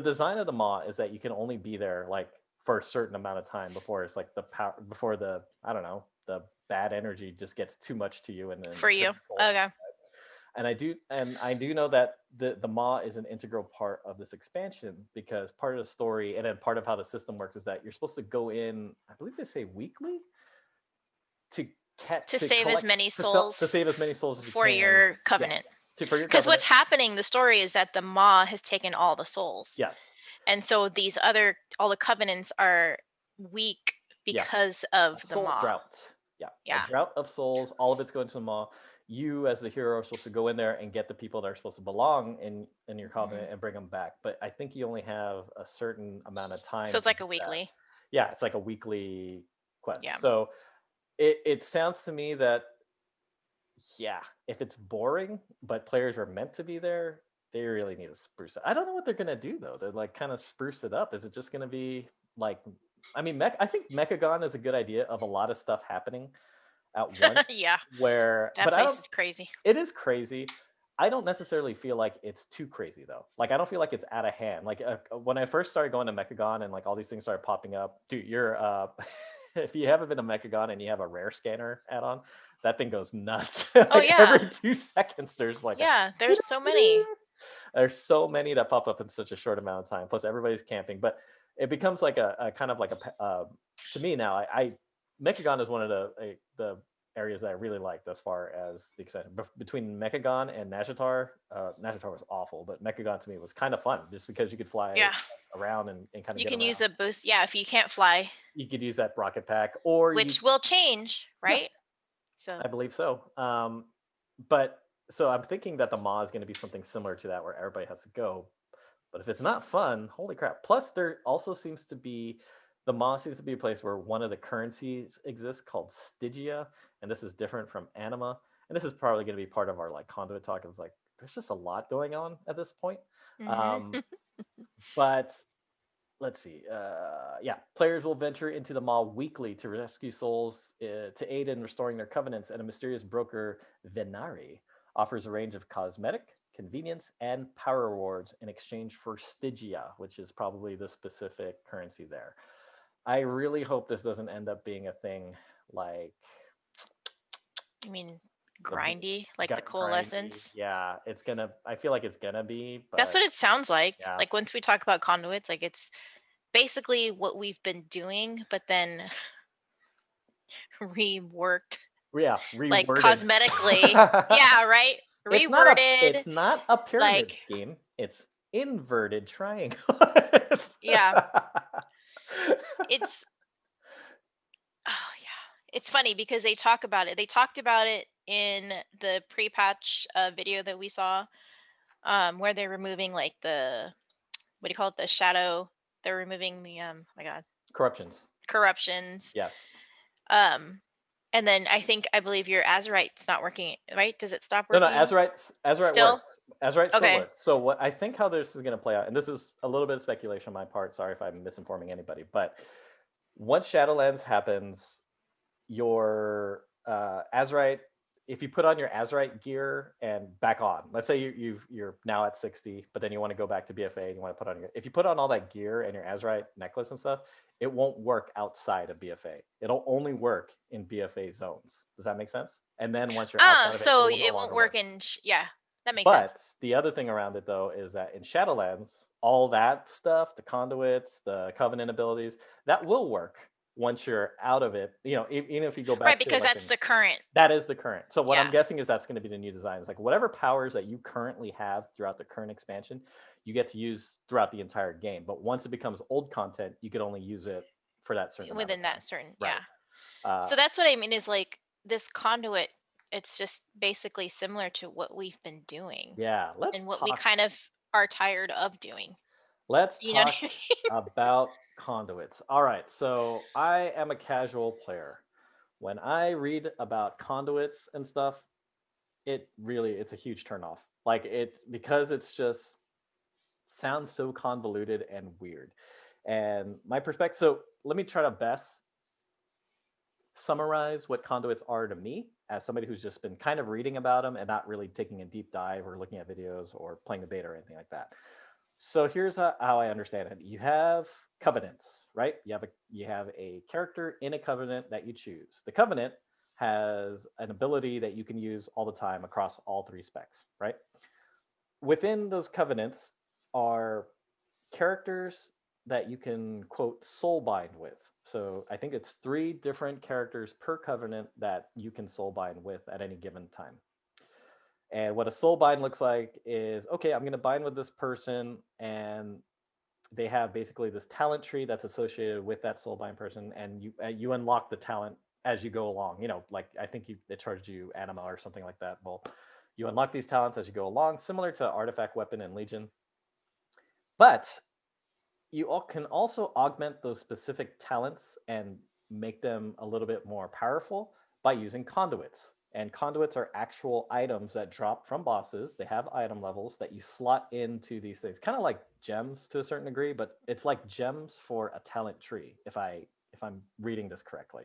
design of the Maw is that you can only be there like for a certain amount of time before it's like the power before the I don't know the bad energy just gets too much to you and then For it's you. gonna control it. Okay. And I do know that the Maw is an integral part of this expansion because part of the story and then part of how the system works is that you're supposed to go in. I believe they say weekly to To to save as collect many to souls save as many souls as you for can. your Yeah, covenant. for your Because what's covenant. happening, the story is that the Maw has taken all the souls. Yes. And so all the covenants are weak Yeah, because a of the soul maw. drought. Yeah, a Yeah. drought of souls. All of it's going to the maw. You, as the hero, are supposed to go in there and get the people that are supposed to belong in your Hmm. covenant and bring them back. But I think you only have a certain amount of So time it's to like do a that. weekly. Yeah, it's like a weekly Yeah. quest. So it sounds to me that, yeah, if it's boring, but players are meant to be there, they really need to spruce it. I don't know what they're gonna do though. They're like kind of spruce it up. Is it just gonna be like, I mean, I think Mechagon is a good idea of a lot of stuff happening at once. Yeah. Where, That but I place don't. is crazy. It is crazy. I don't necessarily feel like it's too crazy though. Like I don't feel like it's out of hand. Like when I first started going to Mechagon and like all these things started popping up, dude, you're if you haven't been to Mechagon and you have a rare scanner add-on, that thing goes nuts. Oh Like yeah. every 2 seconds, there's like a Yeah, there's so many. there's so many that pop up in such a short amount of time. Plus, everybody's camping, but it becomes like a kind of like to me now. I Mechagon is one of the areas that I really liked as far as the expansion. Between Mechagon and Nashatar, Nashatar was awful, but Mechagon to me was kind of fun just because you could fly Yeah. around and kind of You get can use around. the boost. Yeah, if you can't fly, You could use that rocket pack, or you, which will change, yeah, right? So I believe so. But so I'm thinking that the Maw is going to be something similar to that, where everybody has to go. But if it's not fun, holy crap! Plus, there also seems to be the Maw seems to be a place where one of the currencies exists called Stygia, and this is different from Anima. And this is probably going to be part of our like conduit talk. It's like there's just a lot going on at this point. hmm Um, but let's see. Yeah, players will venture into the mall weekly to rescue souls to aid in restoring their covenants, and a mysterious broker, Venari, offers a range of cosmetic, convenience, and power rewards in exchange for Stygia, which is probably the specific currency there. I really hope this doesn't end up being a thing like I mean, the grindy, like the grindy. coalescence. Yeah, it's gonna. I feel like it's gonna be, That's but what it sounds like. yeah, Like once we talk about conduits, like it's basically what we've been doing, but then reworked, yeah, like reworded. cosmetically. Yeah, right? Reworded, It's not a pyramid like, scheme. It's inverted triangle. yeah, it's, oh yeah. It's funny because they talk about it. They talked about it in the pre-patch video that we saw, where they're removing like the, what do you call it? The shadow. They're removing the oh my god, Corruptions. corruptions. Yes. Um, and then I believe your Azurite's not working, right? Does it stop No, no, working Azurite still? works. Azurite still Okay. works. So what I think how this is going to play out, and this is a little bit of speculation on my part. Sorry if I'm misinforming anybody, but once Shadowlands happens, your Azurite, if you put on your Azurite gear and back on, let's say you're now at 60, but then you want to go back to BFA and you want to put on your, if you put on all that gear and your Azurite necklace and stuff, it won't work outside of BFA. It'll only work in BFA zones. Does that make sense? And then once you're Ah, outside of it, it so will no it won't longer work work. in yeah, that makes sense. But the other thing around it though is that in Shadowlands, all that stuff, the conduits, the covenant abilities, that will work once you're out of it. You know, even if you go Right, back to because like that's in, the current. that is the current. So what I'm Yeah. guessing is that's going to be the new design. It's like whatever powers that you currently have throughout the current expansion, you get to use throughout the entire game. But once it becomes old content, you can only use it for that certain amount of Within time. that certain, Right. yeah. Uh, So that's what I mean is like this conduit, it's just basically similar to what we've been doing yeah. and what we kind of are tired of doing. Let's You know what talk I mean? about conduits. All right. So I am a casual player. When I read about conduits and stuff, it's a huge turnoff. Like it's because it's just sounds so convoluted and weird. And my perspective, so let me try to best summarize what conduits are to me as somebody who's just been kind of reading about them and not really taking a deep dive or looking at videos or playing the beta or anything like that. So here's how I understand it. You have covenants, right? You have a character in a covenant that you choose. The covenant has an ability that you can use all the time across all three specs, right? Within those covenants are characters that you can quote soul bind with. So I think it's 3 different characters per covenant that you can soul bind with at any given time. And what a soul bind looks like is okay, I'm going to bind with this person, and they have basically this talent tree that's associated with that soulbind person, and you unlock the talent as you go along. Like I think it charged you anima or something like that. Well, you unlock these talents as you go along, similar to artifact, weapon, and legion. But you all can also augment those specific talents and make them a little bit more powerful by using conduits. And conduits are actual items that drop from bosses. They have item levels that you slot into these things, kind of like gems to a certain degree, but it's like gems for a talent tree, if I'm reading this correctly.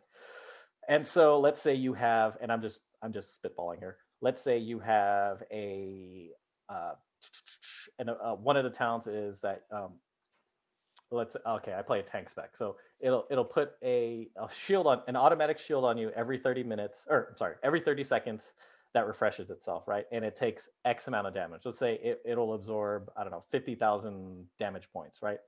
And so let's say you have, and I'm just spitballing here. Let's say you have uh, and one of the talents is that let's okay, I play a tank spec, so it'll put a shield on an automatic shield on you every 30 minutes, or sorry, every 30 seconds, that refreshes itself, right? And it takes X amount of damage. Let's say it'll absorb, I don't know, 50,000 damage points, right?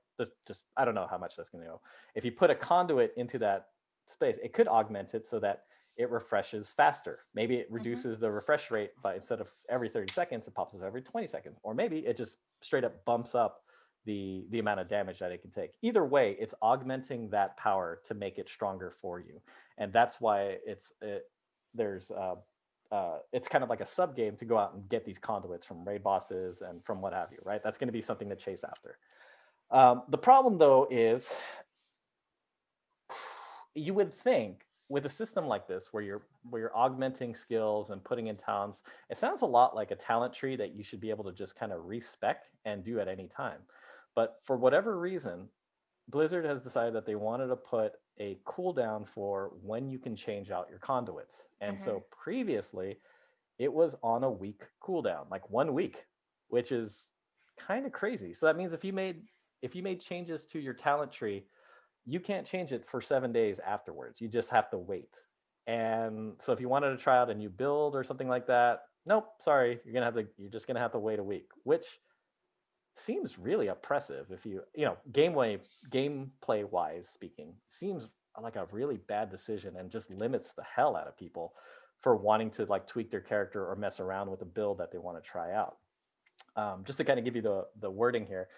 Just I don't know how much that's going to go. If you put a conduit into that space, it could augment it so that it refreshes faster. Maybe it Mm-hmm. reduces the refresh rate by, instead of every 30 seconds, it pops up every 20 seconds, or maybe it just straight up bumps up the amount of damage that it can take. Either way, it's augmenting that power to make it stronger for you, and that's why there's it's kind of like a sub game to go out and get these conduits from raid bosses and from what have you, right? That's going to be something to chase after. The problem though is you would think with a system like this where you're augmenting skills and putting in talents, it sounds a lot like a talent tree that you should be able to just kind of respec and do at any time. But for whatever reason, Blizzard has decided that they wanted to put a cooldown for when you can change out your conduits. And Mm-hmm. so previously it was on a week cooldown, like 1 week, which is kind of crazy. So that means if you made changes to your talent tree, you can't change it for 7 days afterwards. You just have to wait. And so if you wanted to try out a new build or something like that, nope, sorry, you're just gonna have to wait a week, which seems really oppressive. If gameplay wise speaking, seems like a really bad decision and just limits the hell out of people for wanting to like tweak their character or mess around with a build that they want to try out. Just to kind of give you the wording here,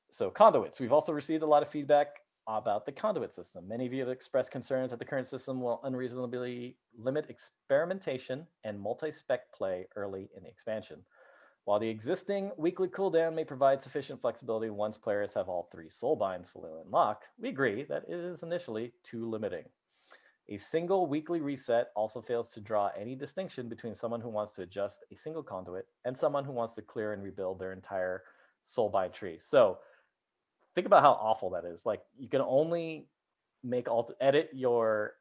so conduits. We've also received a lot of feedback about the conduit system. Many of you have expressed concerns that the current system will unreasonably limit experimentation and multi-spec play early in the expansion. While the existing weekly cooldown may provide sufficient flexibility once players have all three soulbinds fully unlocked, we agree that it is initially too limiting. A single weekly reset also fails to draw any distinction between someone who wants to adjust a single conduit and someone who wants to clear and rebuild their entire soulbind tree. So think about how awful that is. Like you can only edit your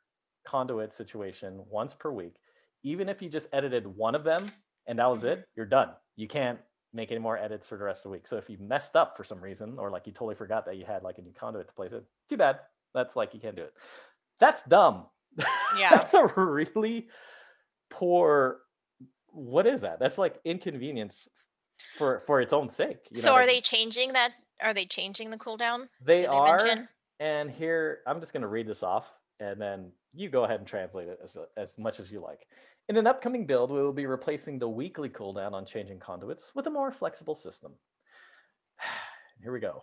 conduit situation once per week. Even if you just edited one of them and that was Mm-hmm. it, you're done. You can't make any more edits for the rest of the week. So if you messed up for some reason, or like you totally forgot that you had like a new conduit to place it, too bad. That's like you can't do it. That's dumb. Yeah. That's a really poor. What is that? That's like inconvenience for its own sake. You know So what I are mean? they changing that? Are they changing the cooldown? They Did they are, mention? and here I'm just going to read this off, and then you go ahead and translate it as much as you like. In an upcoming build, we will be replacing the weekly cooldown on changing conduits with a more flexible system. Here we go.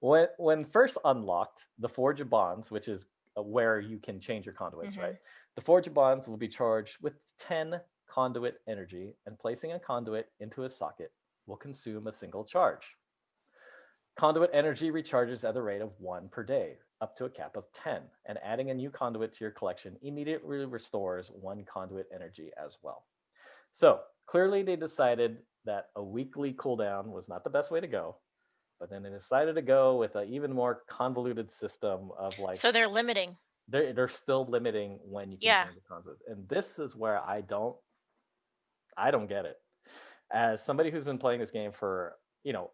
When first unlocked, the Forge of Bonds, which is where you can change your conduits, Mm-hmm. right? The Forge of Bonds will be charged with 10 conduit energy, and placing a conduit into a socket will consume a single charge. Conduit energy recharges at the rate of 1 per day, up to a cap of 10, and adding a new conduit to your collection immediately restores 1 conduit energy as well. So clearly, they decided that a weekly cooldown was not the best way to go, but then they decided to go with an even more convoluted system of like So they're limiting. they're still limiting when you can Yeah. change the conduit, and this is where I don't get it. As somebody who's been playing this game for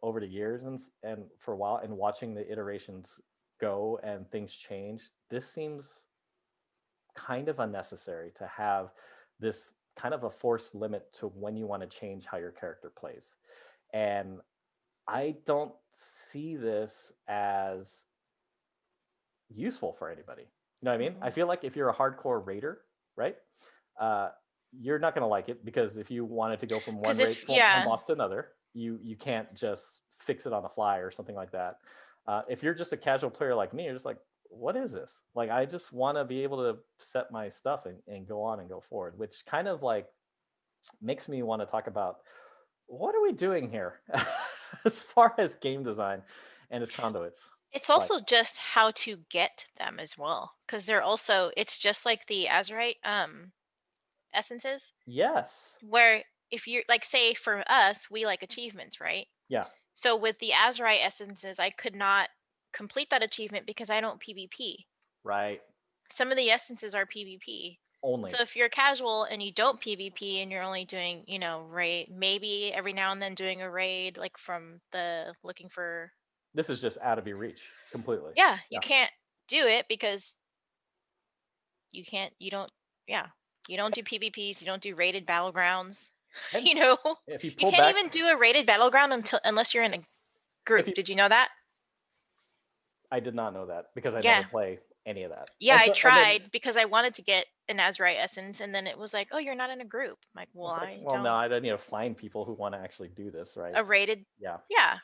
over the years and for a while, and watching the iterations go and things change, this seems kind of unnecessary to have this kind of a forced limit to when you want to change how your character plays. And I don't see this as useful for anybody. You know what I mean? Mm-hmm. I feel like if you're a hardcore raider, right? Uh, you're not going to like it, because if you wanted to go from one Because rate if from one yeah, boss to another, you can't just fix it on the fly or something like that. If you're just a casual player like me, you're just like, what is this? Like, I just want to be able to set my stuff and go on and go forward, which kind of like makes me want to talk about what are we doing here as far as game design and as conduits. It's Like, also just how to get them as well, because they're also, it's just like the Azurite essences, yes, where if you're like, say for us, we like achievements, right? yeah, So with the Azurite essences, I could not complete that achievement because I don't PvP. right. Some of the essences are PvP. Only So if you're casual and you don't PvP and you're only doing, raid, maybe every now and then doing a raid, like from the looking for, this is just out of your reach completely. yeah, you Yeah, can't do it because you don't, yeah, you don't do PvPs, you don't do rated battlegrounds. and you know, if you you pull can't back, even do a rated battleground unless you're in a if group. you, Did you know that? I did not know that because I never Yeah. play any of that. Yeah, And I so, and then tried because I wanted to get an Azurite essence, and then it was like, "Oh, you're not in a group." I'm like, I "Well, was like, I well, no, don't I need to find people who want to actually do this, right? a rated." Yeah. Yeah.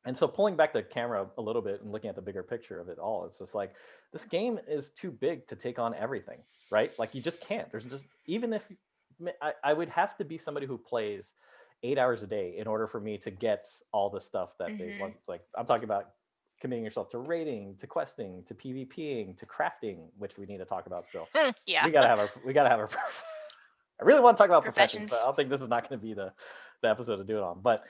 And so pulling back the camera a little bit and looking at the bigger picture of it all, it's just like this game is too big to take on everything, right? Like you just can't. There's just even if I would have to be somebody who plays 8 hours a day in order for me to get all the stuff that they Mhm. want. Like I'm talking about committing yourself to raiding, to questing, to PvPing, to crafting, which we need to talk about still. Yeah. We gotta have our I really want to talk about professions, but I Professions. don't think this is not going to be the episode to do it on. But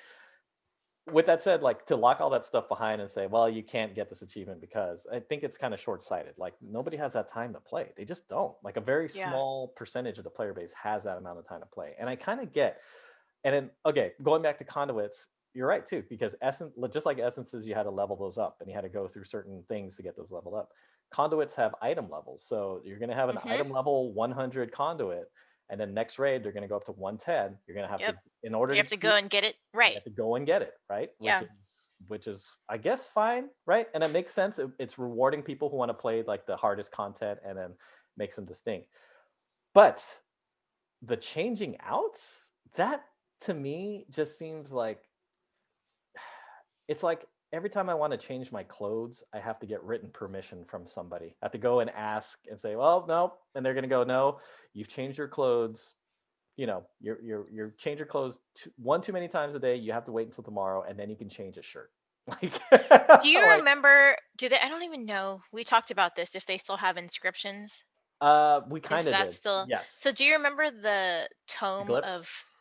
with that said, like to lock all that stuff behind and say, well, you can't get this achievement because I think it's kind of short sighted. Like nobody has that time to play. They just don't. Like a very Yeah. small percentage of the player base has that amount of time to play. And I kind of get, and then, okay, going back to conduits, you're right too, because essence, just like essences, you had to level those up and you had to go through certain things to get those leveled up. Conduits have item levels. So you're going to have an Mhm. item level 100 conduit. And then next raid, they're going to go up to 110. You're going to have to, Yep. in order You to have to go keep and get it you right. have to go and get it, right? Which Yeah. is I guess fine, right? And it makes sense. It's rewarding people who want to play like the hardest content and then makes them distinct. But the changing out, that to me just seems like it's like every time I want to change my clothes, I have to get written permission from somebody. I have to go and ask and say, well, no, and they're gonna go, no, you've changed your clothes. You're change your clothes one too many times a day. You have to wait until tomorrow, and then you can change a shirt. Like, Do you like remember, do they, I don't even know. We talked about this, if they still have inscriptions. we Is kind of that did. still, so do Yes, you remember the the tome of, glyphs,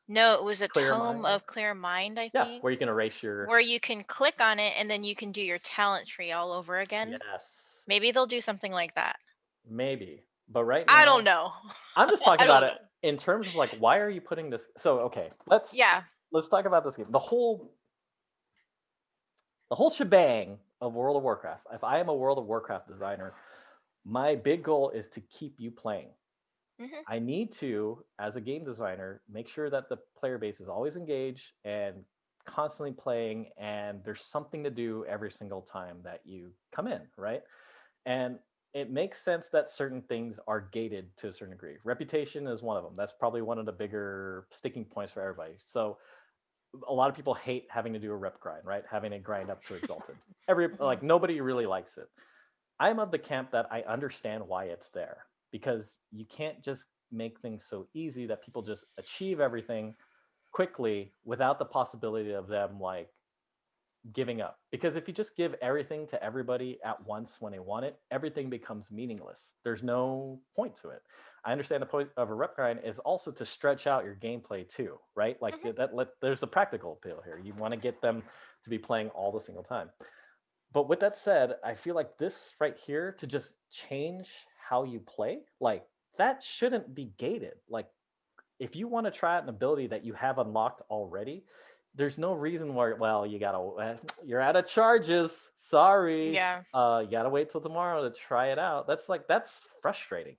no, it was a clear tome mind. of clear mind, I Yeah, where think, you can erase your. where you can click on it and then you can do your talent tree all over again. Yes, Maybe they'll do something like that. maybe. But right I don't now, know. I'm just talking I about don't it know. in terms of like, why are you putting this? So okay, let's Yeah. let's talk about this game. The whole shebang of World of Warcraft. If I am a World of Warcraft designer, my big goal is to keep you playing. Mhm. I need to, as a game designer, make sure that the player base is always engaged and constantly playing, and there's something to do every single time that you come in, right? And it makes sense that certain things are gated to a certain degree. Reputation is one of them. That's probably one of the bigger sticking points for everybody. So a lot of people hate having to do a rep grind, right? Having to grind up to exalted. Mhm. Like nobody really likes it. I'm of the camp that I understand why it's there because you can't just make things so easy that people just achieve everything quickly without the possibility of them like giving up. Because if you just give everything to everybody at once when they want it, everything becomes meaningless. There's no point to it. I understand the point of a rep grind is also to stretch out your gameplay too, right? Like Mhm. there's a practical appeal here. You want to get them to be playing all the single time. But with that said, I feel like this right here to just change how you play, like that shouldn't be gated. Like if you want to try out an ability that you have unlocked already, there's no reason why. Well, you're out of charges. Sorry, Yeah. you gotta wait till tomorrow to try it out. That's frustrating,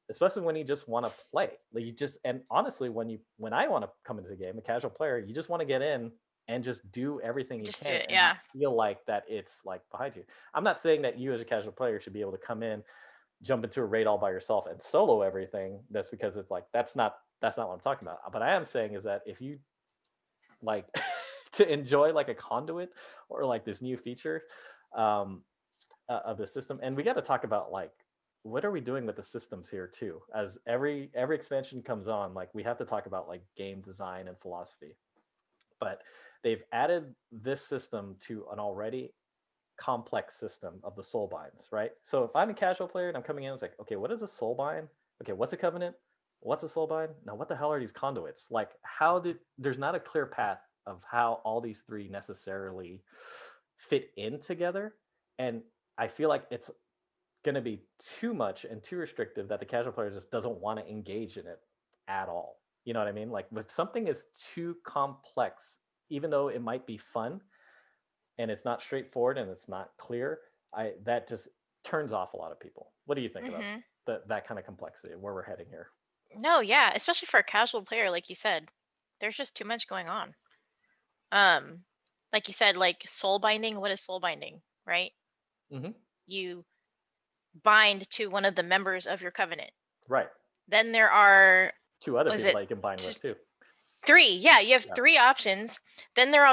especially when you just want to play. Like you just and honestly, when I want to come into the game, a casual player, you just want to get in and just do everything you Just do can it. and not Yeah. feel like that it's like behind you. I'm not saying that you as a casual player should be able to come in, jump into a raid all by yourself and solo everything. That's because it's like that's not what I'm talking about. But I am saying is that if you like to enjoy like a conduit or like this new feature um, of the system. And we got to talk about like what are we doing with the systems here too? As every expansion comes on, like we have to talk about like game design and philosophy. But they've added this system to an already complex system of the soul binds, right? So if I'm a casual player and I'm coming in, it's like, okay, what is a soul bind? Okay, what's a covenant? What's a soul bind? Now, what the hell are these conduits? Like, how did there's not a clear path of how all these three necessarily fit in together, and I feel like it's going to be too much and too restrictive that the casual player just doesn't want to engage in it at all. You know what I mean? Like, if something is too complex, even though it might be fun, and it's not straightforward and it's not clear, I that just turns off a lot of people. What do you think about Mhm. that kind of complexity where we're heading here? No, yeah, especially for a casual player, like you said, there's just too much going on. Um, like you said, like soul binding. What is soul binding, right? Hmm. You bind to one of the members of your covenant. Right. Then there are, Two other was people it that you combine t- with too. three? Yeah, you have Yeah. three options. Then there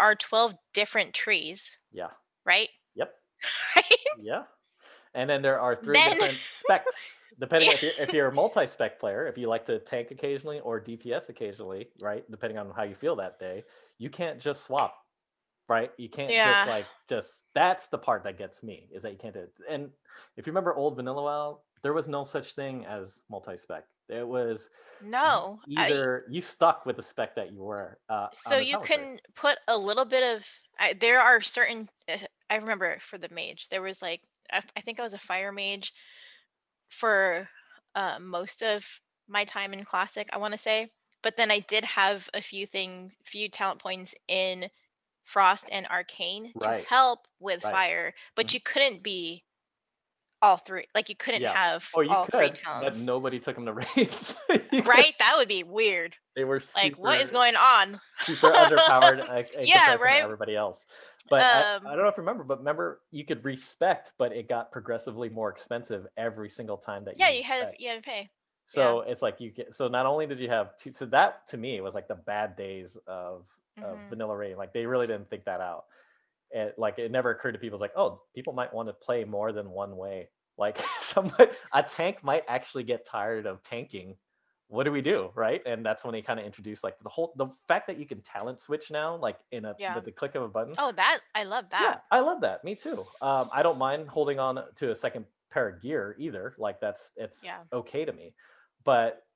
are 12 different trees, Yeah. right? Yep. Right? Yeah. And then there are three Then different specs, depending yeah, if you're a multi-spec player, if you like to tank occasionally or DPS occasionally, right? Depending on how you feel that day, you can't just swap, right? You can't just yeah. like just that's the part that gets me is that you can't do it. And if you remember old Vanilla WoW, there was no such thing as multi-spec. It was No, either you stuck with the spec that you were so on the you talent tree. can put a little bit of, there are certain, I remember for the mage there was like, I think I was a fire mage for most of my time in classic, I want to say, but then I did have few talent points in frost and arcane to Right, help with right. fire, but Mhm. you couldn't be all three, like you couldn't Yeah. have Or you all three could, but talents. nobody took them to raids. You could, Right, that would be weird. they were Like what is super going on? super underpowered in Yeah, comparison to right. everybody else. But I um don't know if you remember, but remember you could respect, but it got progressively more expensive every single time that yeah, you you respect. had to pay. Yeah. So it's like you can. So not only did you have two, so that to me was like the bad days of Mhm. Vanilla Rain. Like they really didn't think that out. Like it never occurred to people. It's like, oh, people might want to play more than one way. Like somebody, a tank might actually get tired of tanking. What do we do, right? And that's when they kind of introduced like the fact that you can talent switch now, like in a Yeah. with the click of a button. Oh, that I love Yeah, that. I love that. Me too. I don't mind holding on to a second pair of gear either. Like it's Yeah. okay to me. But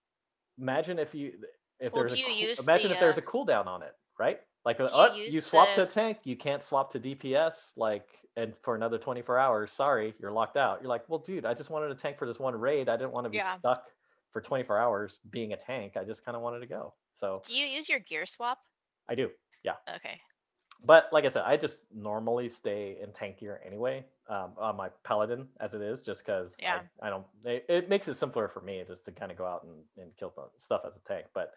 imagine if Well, there's do you use imagine the if there's a cooldown on it, right? Like do you you use swap to the a tank, you can't swap to DPS, like and for another 24 hours. Sorry, you're locked out. You're like, well, dude, I just wanted a tank for this one raid. I didn't want to be yeah. stuck for 24 hours being a tank. I just kind of wanted to go. So Do you use your gear swap? I do, yeah. Okay. But like I said, I just normally stay in tank gear anyway on my paladin as it is, just because Yeah. I don't. It makes it simpler for me just to kind of go out and kill stuff as a tank. But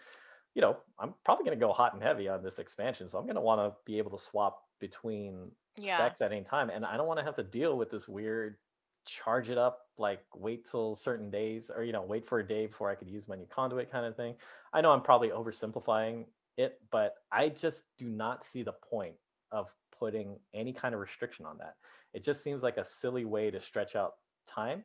I'm probably going to go hot and heavy on this expansion, so I'm going to want to be able to swap between Yeah. specs at any time, and I don't want to have to deal with this weird charge it up, like wait till certain days, or wait for a day before I could use my new conduit kind of thing. I know I'm probably oversimplifying it, but I just do not see the point of putting any kind of restriction on that. It just seems like a silly way to stretch out time,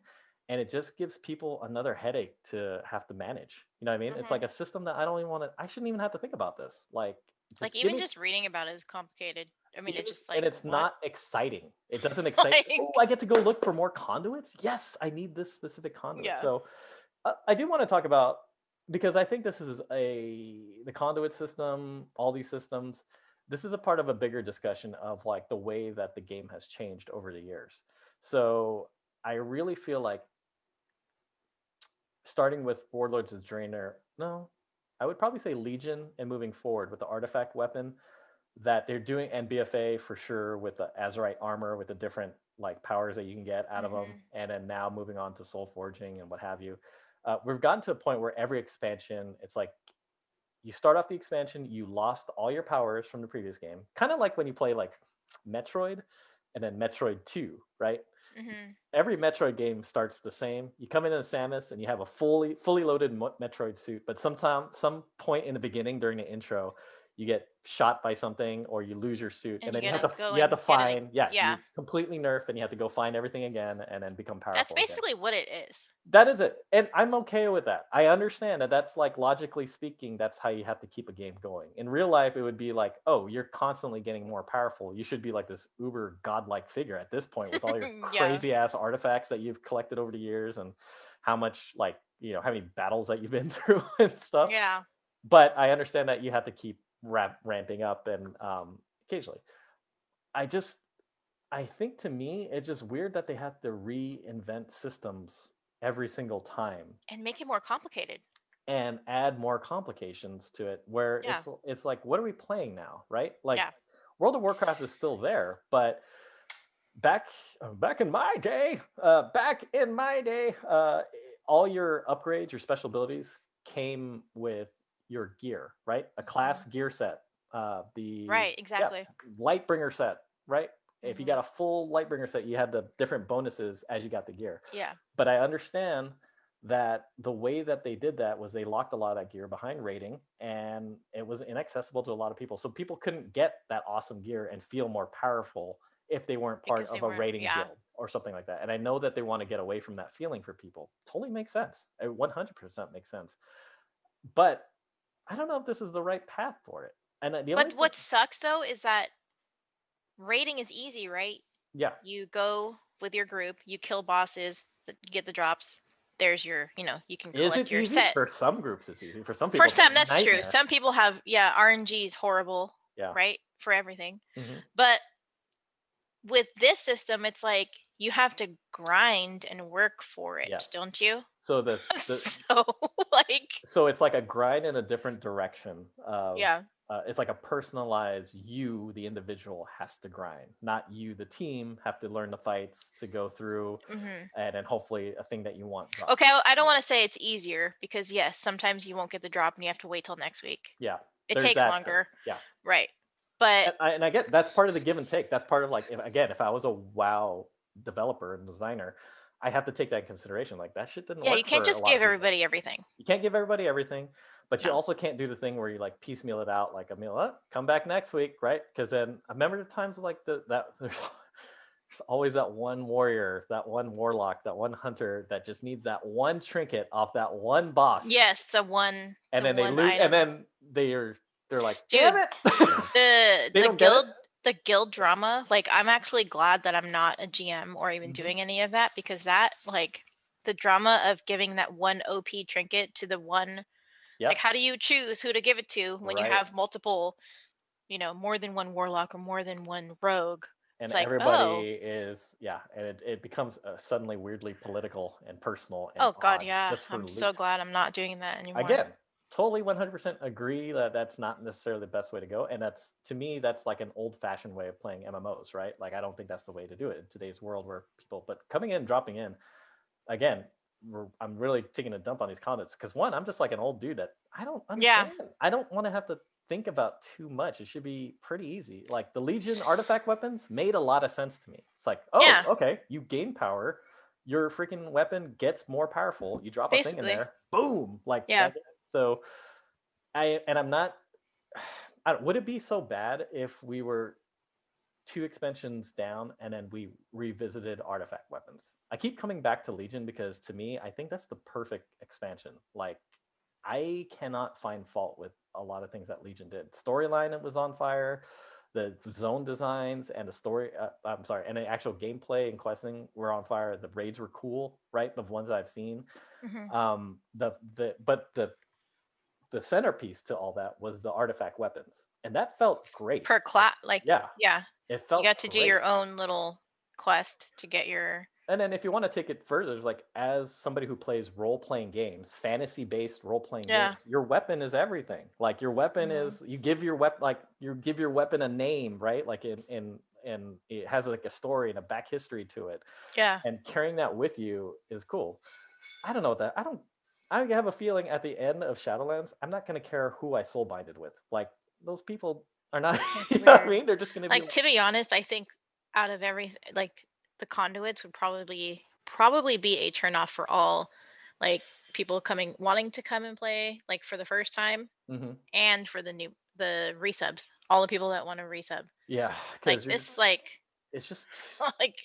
and it just gives people another headache to have to manage. You know what I mean? It's like Mhm. a system that I don't even want to. I shouldn't even have to think about this. Like, Like just give even me. just reading about it is complicated. I mean, it's just And like it's what? not exciting. It doesn't excite. Oh, Like I get to go look for more conduits. Yes, I need this specific conduit. yeah. So I do want to talk about because I think this is the conduit system, all these systems. This is a part of a bigger discussion of like the way that the game has changed over the years. So I really feel like starting with Warlords of Draenor, no, I would probably say Legion and moving forward with the artifact weapon that they're doing, and BFA for sure with the Azerite armor with the different like powers that you can get out of them, Mhm. and then now moving on to soul forging and what have you. We've gotten to a point where every expansion, it's like you start off the expansion, you lost all your powers from the previous game, kind of like when you play like Metroid and then Metroid 2, right? Mhm. Every Metroid game starts the same. You come in as Samus and you have a fully loaded Metroid suit, but some point in the beginning during the intro, you get shot by something or you lose your suit, And and you then gotta go you have to and get it. find, yeah, Yeah, you completely nerf and you have to go find everything again and then become that's powerful again. basically what it is. That is it. And I'm okay with that. I understand that that's like logically speaking, that's how you have to keep a game going. In real life, it would be like, oh, you're constantly getting more powerful. You should be like this uber godlike figure at this point with all your Yeah, crazy ass artifacts that you've collected over the years and how much, like, how many battles that you've been through and stuff. yeah. But I understand that you have to keep ramping up and occasionally. I just, I think to me, it's just weird that they have to reinvent systems every single time And make it more complicated. and add more complications to it where Yeah, it's like, what are we playing now, right? Like yeah. World of Warcraft is still there, but back back in my day, all your upgrades, your special abilities came with your gear, right? A class Hmm. gear set, the Right, yeah, exactly. Lightbringer set, right? If you Hmm. got a full Lightbringer set, you had the different bonuses as you got the gear. Yeah, But I understand that the way that they did that was they locked a lot of that gear behind rating, and it was inaccessible to a lot of people. So people couldn't get that awesome gear and feel more powerful if they weren't part because they of a weren't. rating Yeah, guild or something like that. And I know that they want to get away from that feeling for people. Totally makes sense. It 100% makes sense. But I don't know if this is the right path for it. And the only but thing, what sucks though is that raiding is easy, right? yeah, You go with your group, you kill bosses, you get the drops. There's your, you can is collect it your easy? set. For some groups, it's easy. For some For people, it's some, a that's true. nightmare. Some people have, yeah, RNG is horrible, Yeah. right? For everything. Hmm. But with this system, it's like you have to grind and work for it, Yes. don't you? So the So, like, so it's like a grind in a different direction of yeah. it's like a personalized, you the individual has to grind, not you the team have to learn the fights to go through, Hmm. and then hopefully a thing that you want Okay, drops, I don't right? want to say it's easier because, yes, sometimes you won't get the drop and you have to wait till next week. Yeah, It there's takes that too. longer, Yeah. right? But And I get that's part of the give and take. That's part of like, if I was a WoW developer and designer, I have to take that in consideration. Like that shit didn't yeah, you work can't for a just lot give of people. everybody everything. You can't give everybody everything, but you No. also can't do the thing where you like piecemeal it out like a meal. Oh, come back next week, right? Because then I remember the times like that there's always that one warrior, that one warlock, that one hunter that just needs that one trinket off that one boss, Yes, and the then they one lose, and item. then they're like, damn Dude, it, the they the don't get it. guild the guild drama, like I'm actually glad that I'm not a GM or even Hmm. doing any of that because that like the drama of giving that one OP trinket to the one, like Yep. how do you choose who to give it to when you Right. have multiple, more than one warlock or more than one rogue? And It's like, "Oh, everybody is, yeah, and it becomes suddenly weirdly political and personal and oh god, odd yeah. just for I'm so loot. glad I'm not doing that anymore." Again, totally 100% agree that that's not necessarily the best way to go, and that's, to me, that's like an old fashioned way of playing MMOs, right? Like I don't think that's the way to do it in today's world where people, but coming in, dropping in again, I'm really taking a dump on these conduits because, one, I'm just like an old dude that I don't Yeah. understand. I don't want to have to think about too much. It should be pretty easy. Like the Legion artifact weapons made a lot of sense to me. It's like, oh, Yeah, okay, you gain power, your freaking weapon gets more powerful. You drop a thing in basically. there, boom, like Yeah. that. So I'm not. Would it be so bad if we were two expansions down and then we revisited artifact weapons? I keep coming back to Legion because to me, I think that's the perfect expansion. Like I cannot find fault with a lot of things that Legion did. Storyline, it was on fire. The zone designs and the story, I'm sorry, and the actual gameplay and questing were on fire. The raids were cool, right? The ones I've seen. Hmm. But the centerpiece to all that was the artifact weapons, and that felt great. Per Like, class, like, yeah, yeah. it You felt got to do great. your own little quest to get your. And then if you want to take it further, like as somebody who plays role playing games, fantasy based role playing Yeah. games, your weapon is everything. Like your weapon Hmm. is, you give your weapon, like you give your weapon a name, right? Like in it has like a story and a back history to it, Yeah. and carrying that with you is cool. I don't know what that. I have a feeling at the end of Shadowlands, I'm not going to care who I soul binded with. Like those people are not. It's You know what I weird. mean? They're just going to be Like, like, to be honest, I think out of everything, like the conduits would probably be a turnoff for all like people wanting to come and play like for the first time, Hmm. and for the resubs, all the people that want to resub. Yeah, Like because you're this, just, like it's just, like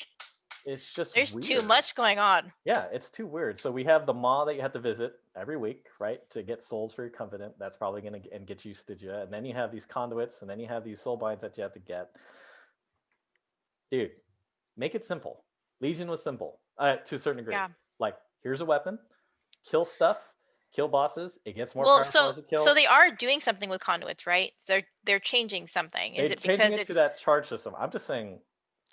it's just there's too weird. much going on. Yeah, it's too weird. So we have the maw that you have to visit every week, right, to get souls for your covenant. That's probably going to and get you Stygia. And then you have these conduits, and then you have these soul binds that you have to get. Dude, make it simple. Legion was simple to a certain degree. Yeah. Like, here's a weapon, kill stuff, kill bosses. It gets more Well, powerful so as you so kill. they are doing something with conduits, right? They're changing something. Is They're it changing because it to it's that charge system. I'm just saying,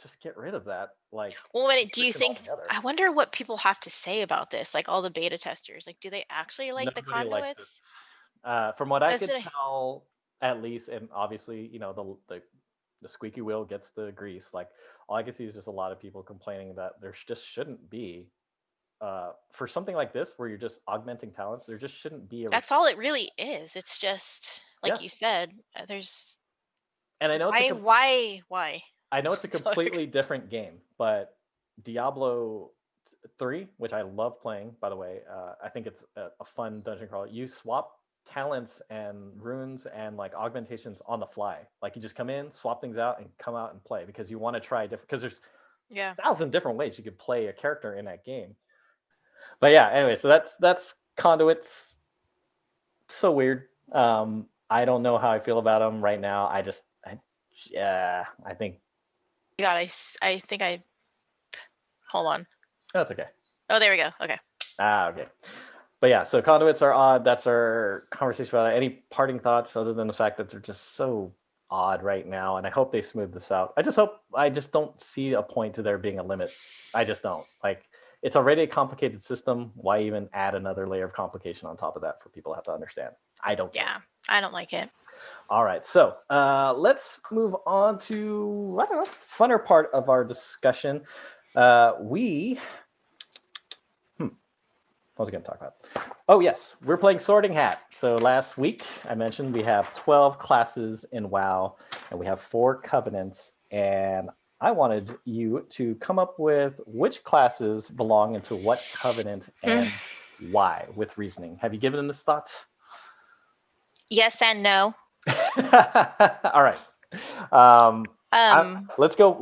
just get rid of that like well, do you restriction think altogether. I wonder what people have to say about this, like all the beta testers. Like, do they actually like the Nobody likes it. conduits? From what I Because could tell, at least, and obviously, the squeaky wheel gets the grease. Like, all I can see is just a lot of people complaining that there just shouldn't be, for something like this where you're just augmenting talents. There just shouldn't be a that's all it really is. It's just yeah. like you said. There's And I know it's why? I know it's a completely different game, but Diablo 3, which I love playing, by the way, I think it's a fun dungeon crawl. You swap talents and runes and like augmentations on the fly. Like you just come in, swap things out, and come out and play because you want to try different. Because there's Yeah. 1,000 different ways you could play a character in that game. But yeah, anyway, so that's conduits. So weird. I don't know how I feel about them right now. Yeah, I think God, I think I hold on. that's okay. Oh, there we go. Okay. Okay. But yeah, so conduits are odd. That's our conversation about that. Any parting thoughts other than the fact that they're just so odd right now? And I hope they smooth this out. I just don't see a point to there being a limit. I just don't. Like, it's already a complicated system. Why even add another layer of complication on top of that for people to have to understand? I don't Yeah, I don't like it. All right, so let's move on to, I don't know, funner part of our discussion. What was I going to talk about? Oh, yes, we're playing Sorting Hat. So last week, I mentioned we have 12 classes in WoW, and we have 4 covenants. And I wanted you to come up with which classes belong into what covenant and why, with reasoning. Have you given them this thought? Yes and no. All right. Let's go.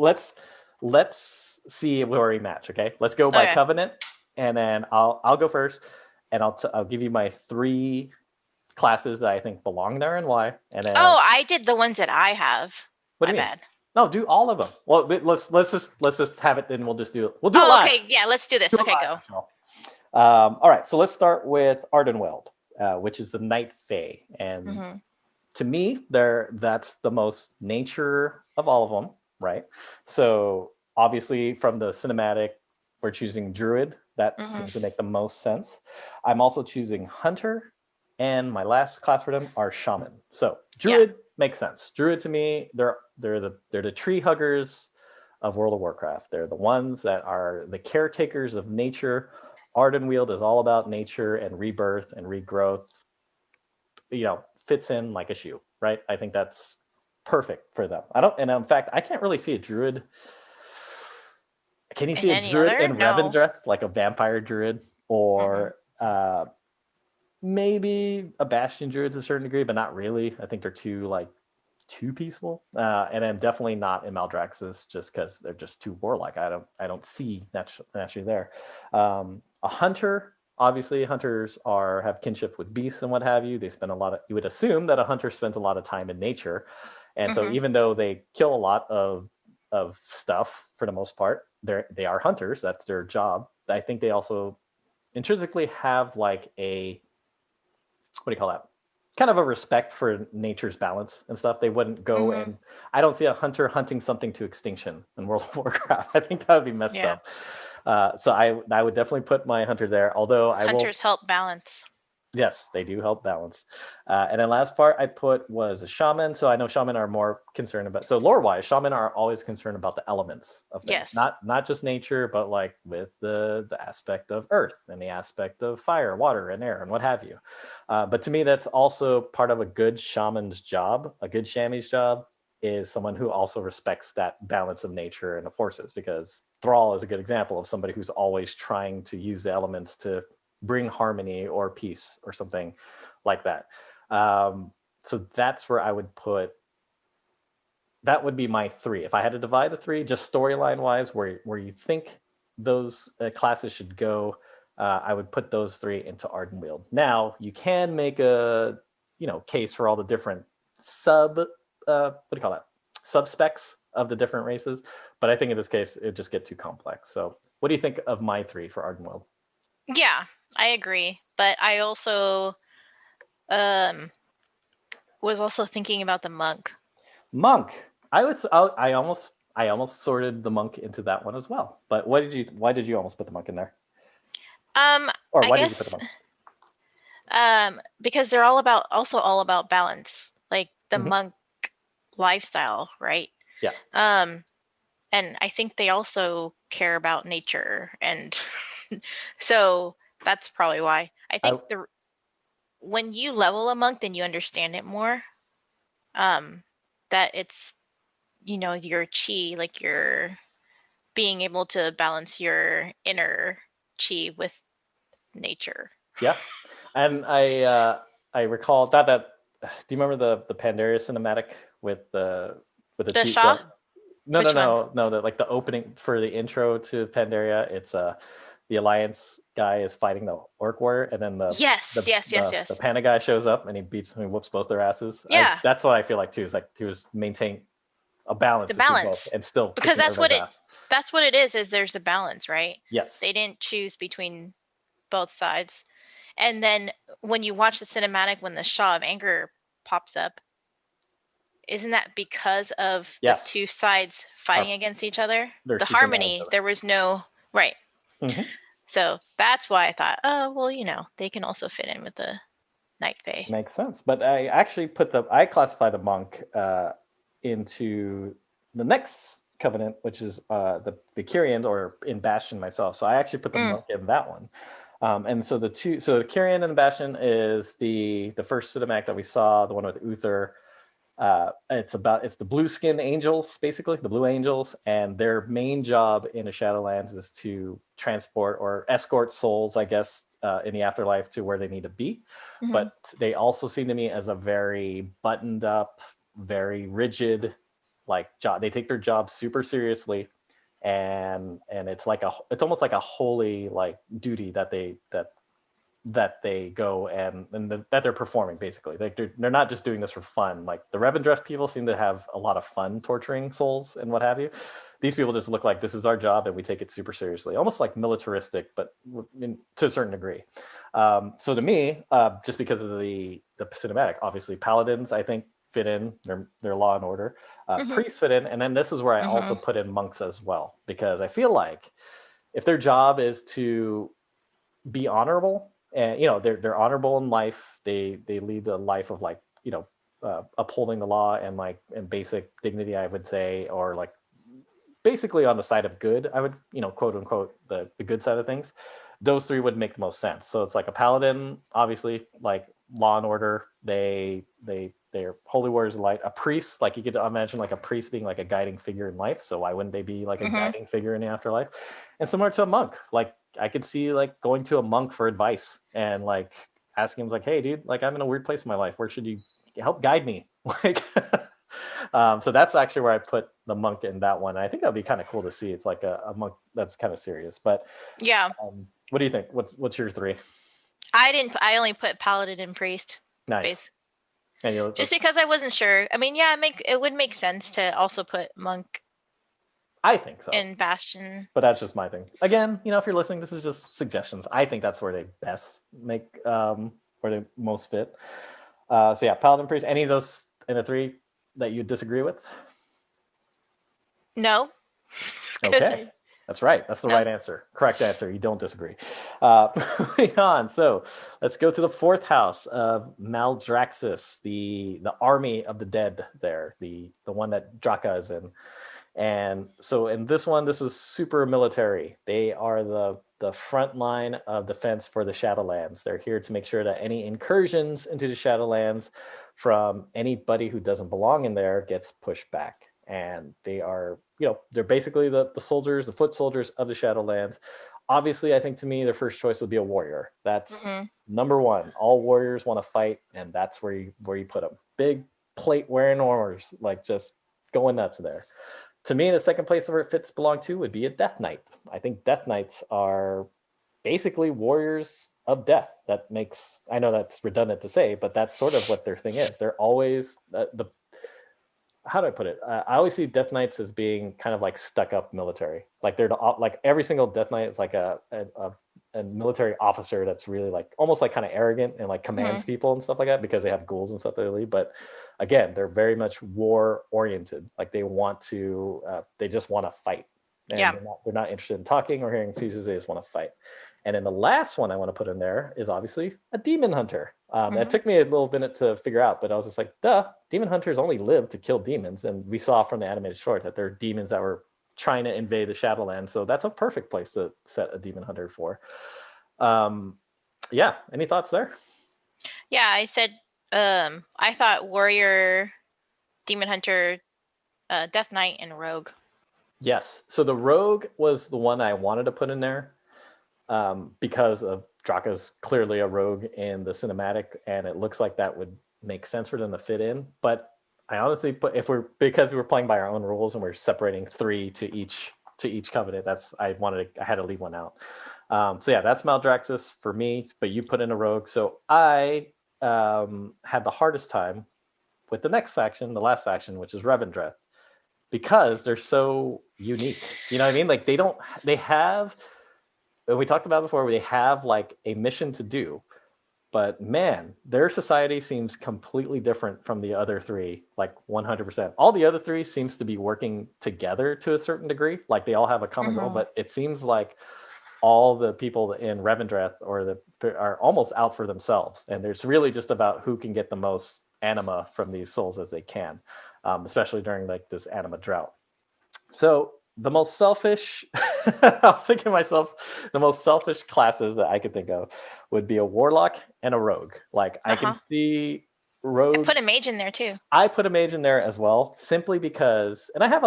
Let's see where we match. Okay. Let's go by covenant, and then I'll go first, and I'll give you my 3 classes that I think belong there and why. And then I did the ones that I have. What do you mean? Bad. No, do all of them. Well, let's just have it. Then we'll just do it. We'll do it live. Okay. Yeah. Let's do this. Okay. Go. All right. So let's start with Ardenweld, which is the Night Fae, and to me, that's the most nature of all of them, right? So obviously, from the cinematic, we're choosing Druid. That seems to make the most sense. I'm also choosing Hunter, and my last class for them are Shaman. So Druid makes sense. Druid to me, they're the tree huggers of World of Warcraft. They're the ones that are the caretakers of nature. Ardenweald is all about nature and rebirth and regrowth. Fits in like a shoe, right? I think that's perfect for them. And in fact, I can't really see a druid. Can you see a druid in Revendreth, like a vampire druid, or maybe a bastion druid to a certain degree, but not really. I think they're too peaceful, and then definitely not in Maldraxxus, just because they're just too warlike. I don't see naturally there. A hunter. Obviously, hunters have kinship with beasts and what have you. They spend you would assume that a hunter spends a lot of time in nature. And so even though they kill a lot of stuff for the most part, they are hunters. That's their job. I think they also intrinsically have like what do you call that? Kind of a respect for nature's balance and stuff. They wouldn't go and I don't see a hunter hunting something to extinction in World of Warcraft. I think that would be messed up. So I would definitely put my hunter there. Although hunters help balance. Yes, they do help balance. And then last part I put was a shaman. So I know shaman are more concerned about. So lore-wise, shaman are always concerned about the elements of things, not just nature, but like with the aspect of earth and the aspect of fire, water, and air, and what have you. But to me, that's also part of a good shaman's job. A good chamois job is someone who also respects that balance of nature and the forces, because Thrall is a good example of somebody who's always trying to use the elements to bring harmony or peace or something like that. So that's where I would put. That would be my 3. If I had to divide the 3, just storyline wise, where you think those classes should go, I would put those 3 into Ardenweald. Now you can make a case for all the different what do you call that, sub specs of the different races, but I think in this case it just get too complex. So what do you think of my 3 for Ardenweald? Yeah, I agree, but I also was also thinking about the monk. Monk. I almost sorted the monk into that one as well. But why did you almost put the monk in there? Or I why did you put the guess monk? because they're all about balance, like the Mm-hmm. monk lifestyle, right? Yeah. And I think they also care about nature, and so that's probably why. I think when you level a monk, then you understand it more. That it's your chi, like you're being able to balance your inner chi with nature. Yeah. And I recall that do you remember the Pandaria cinematic with the The chief? Shah? Which one? No, the opening for the intro to Pandaria. It's the Alliance guy is fighting the Orc warrior, and then Yes, yes, yes, the yes. Panda guy shows up and he whoops both their asses. Yeah, That's what I feel like too. Is like he was maintaining a balance the between both balance. and still Because kicking everybody's ass. that's what it is there's a balance, right? They Yes. didn't choose between both sides. And then when you watch the cinematic when the Shah of Anger pops up, isn't that because of the Yes. two sides fighting against each other? They're The super mad at each harmony, other. there was no right. Mm-hmm. So that's why I thought, oh well, they can also fit in with the Night Fae. Makes sense. But I actually I classify the monk into the next covenant, which is the Kyrian, or in Bastion myself. So I actually put the monk in that one. And so the Kyrian and Bastion is the first cinematic that we saw, the one with Uther. It's the blue skin angels, basically the blue angels, and their main job in the Shadowlands is to transport or escort souls, I guess, in the afterlife to where they need to be. Mm-hmm. But they also seem to me as a very buttoned up, very rigid, job. They take their job super seriously, and it's almost like a holy duty that they go and that they're performing, basically. They're not just doing this for fun. Like the Revendreth people seem to have a lot of fun torturing souls and what have you. These people just look like this is our job and we take it super seriously, almost like militaristic, but to a certain degree. So to me, just because of the cinematic, obviously paladins I think fit in, their law and order. Priests fit in, and then this is where I also put in monks as well, because I feel like if their job is to be honorable, and they're honorable in life, they lead a life of upholding the law and basic dignity, I would say, or basically on the side of good, I would quote unquote the good side of things. Those 3 would make the most sense. So it's like a paladin, obviously, like law and order, they're holy warriors of light. A priest, like you could imagine like a priest being like a guiding figure in life, so why wouldn't they be like a guiding figure in the afterlife? And similar to a monk, like I could see going to a monk for advice and asking him hey dude, I'm in a weird place in my life, where should you help guide me? So that's actually where I put the monk in that one. I think that'd be kind of cool to see. It's like a monk that's kind of serious. But yeah, what do you think? What's your 3? I only put paladin and priest. Nice. And just because I wasn't sure. I mean, yeah, it would make sense to also put monk, I think so, in Bastion. But that's just my thing. Again, if you're listening, this is just suggestions. I think that's where they best make where they most fit. So yeah, paladin, priest. Any of those in the 3 that you disagree with? No. Okay. That's right. That's the right answer. Correct answer. You don't disagree. Moving on. So let's go to the 4th house of Maldraxxus, the army of the dead there, the one that Draka is in. And so in this one, this is super military. They are the front line of defense for the Shadowlands. They're here to make sure that any incursions into the Shadowlands from anybody who doesn't belong in there gets pushed back. And they are, they're basically the soldiers, the foot soldiers of the Shadowlands. obviously, I think to me, their first choice would be a warrior. That's Mhm. number one. All warriors want to fight, and that's where you put them. Big plate wearing armors, like just going nuts there. To me, the second place where it fits belong to would be a Death Knight. I think Death Knights are basically warriors of death. That makes, I know that's redundant to say, but that's sort of what their thing is. They're always the how do I put it? I always see Death Knights as being kind of like stuck up military. Like they're like every single Death Knight is like a military officer that's really like almost like kind of arrogant and like commands Mhm. people and stuff like that because they have ghouls and stuff they lead. But again, they're very much war oriented. Like they just want to fight, and Yeah. they're not interested in talking or hearing excuses. They just want to fight. And then the last one I want to put in there is obviously a demon hunter. It Mhm. took me a little minute to figure out, but I was just like, duh, demon hunters only live to kill demons. And we saw from the animated short that there are demons that were trying to invade the Shadowlands. So that's a perfect place to set a demon hunter for. Um, yeah, any thoughts there? Yeah, I said I thought warrior, demon hunter, death knight, and rogue. Yes. So the rogue was the one I wanted to put in there because of Draka's clearly a rogue in the cinematic, and it looks like that would make sense for them to fit in. But I honestly put if we're because we were playing by our own rules and we're separating three to each covenant. I had to leave one out. So yeah, that's Maldraxxus for me. But you put in a rogue, so I had the hardest time with the next faction, the last faction, which is Revendreth, because they're so unique. You know what I mean? Like they have we talked about before, they have like a mission to do, but man, their society seems completely different from the other three, like 100%. All the other three seems to be working together to a certain degree, like they all have a common goal, Mhm. but it seems like all the people in Revendreth are almost out for themselves, and there's really just about who can get the most anima from these souls as they can, especially during like this anima drought. So the most selfish, I was thinking to myself, the most selfish classes that I could think of would be a warlock and a rogue. Like I can Uh-huh. see I put a rogues. mage in there too. I put a mage in there as well, simply because, and I have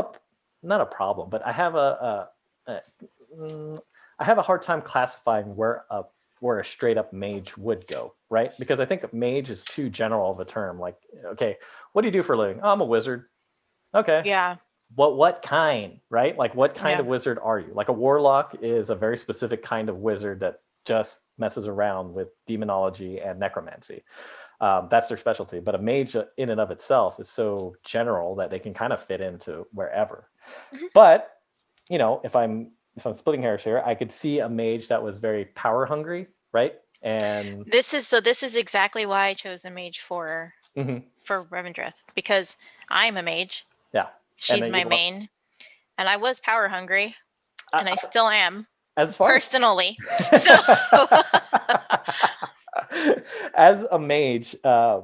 not a problem, but I have mm, I have a hard time classifying where a straight up mage would go, right? Because I think mage is too general of a term. Like, okay, what do you do for a living? Oh, I'm a wizard. Okay, Yeah. what kind, right? Like what kind Yeah. of wizard are you? Like a warlock is a very specific kind of wizard that just messes around with demonology and necromancy. That's their specialty. But a mage in and of itself is so general that they can kind of fit into wherever. Mhm. But if I'm splitting hairs here, I could see a mage that was very power hungry, right? And This is exactly why I chose the mage mhm, for Revendreth, because I'm a mage. yeah, and She's then you my want main, and I was power hungry, and I I, still am as far as personally. So as a mage, uh,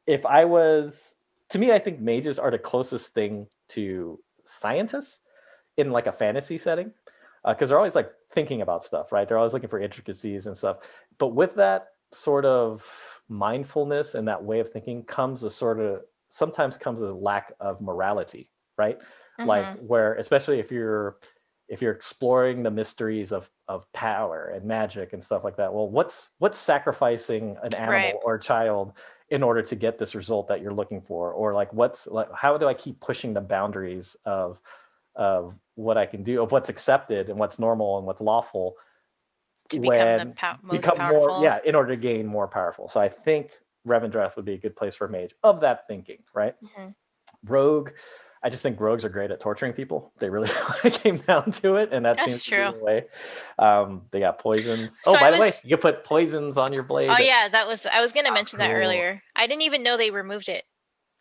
if I was, to me, I think mages are the closest thing to scientists in like a fantasy setting, because they're always like thinking about stuff, right? They're always looking for intricacies and stuff. But with that sort of mindfulness and that way of thinking comes a sort of sometimes comes a lack of morality, right? Like mhm. where, especially if you're exploring the mysteries of power and magic and stuff like that, well, what's sacrificing an Right. animal or a child in order to get this result that you're looking for? Or like what's like how do I keep pushing the boundaries of what I can do, of what's accepted and what's normal and what's lawful, To become the when most become more, powerful. yeah, in order to gain more powerful. So I think Revendreth would be a good place for a mage of that thinking, right? Mhm. Rogue, I just think rogues are great at torturing people. They really came down to it, and that seems That's to be true. the way. They got poisons. So Oh, I by the way, was you can put poisons on your Oh blade. yeah, I was gonna That's mention that cool. earlier. I didn't even know they removed it.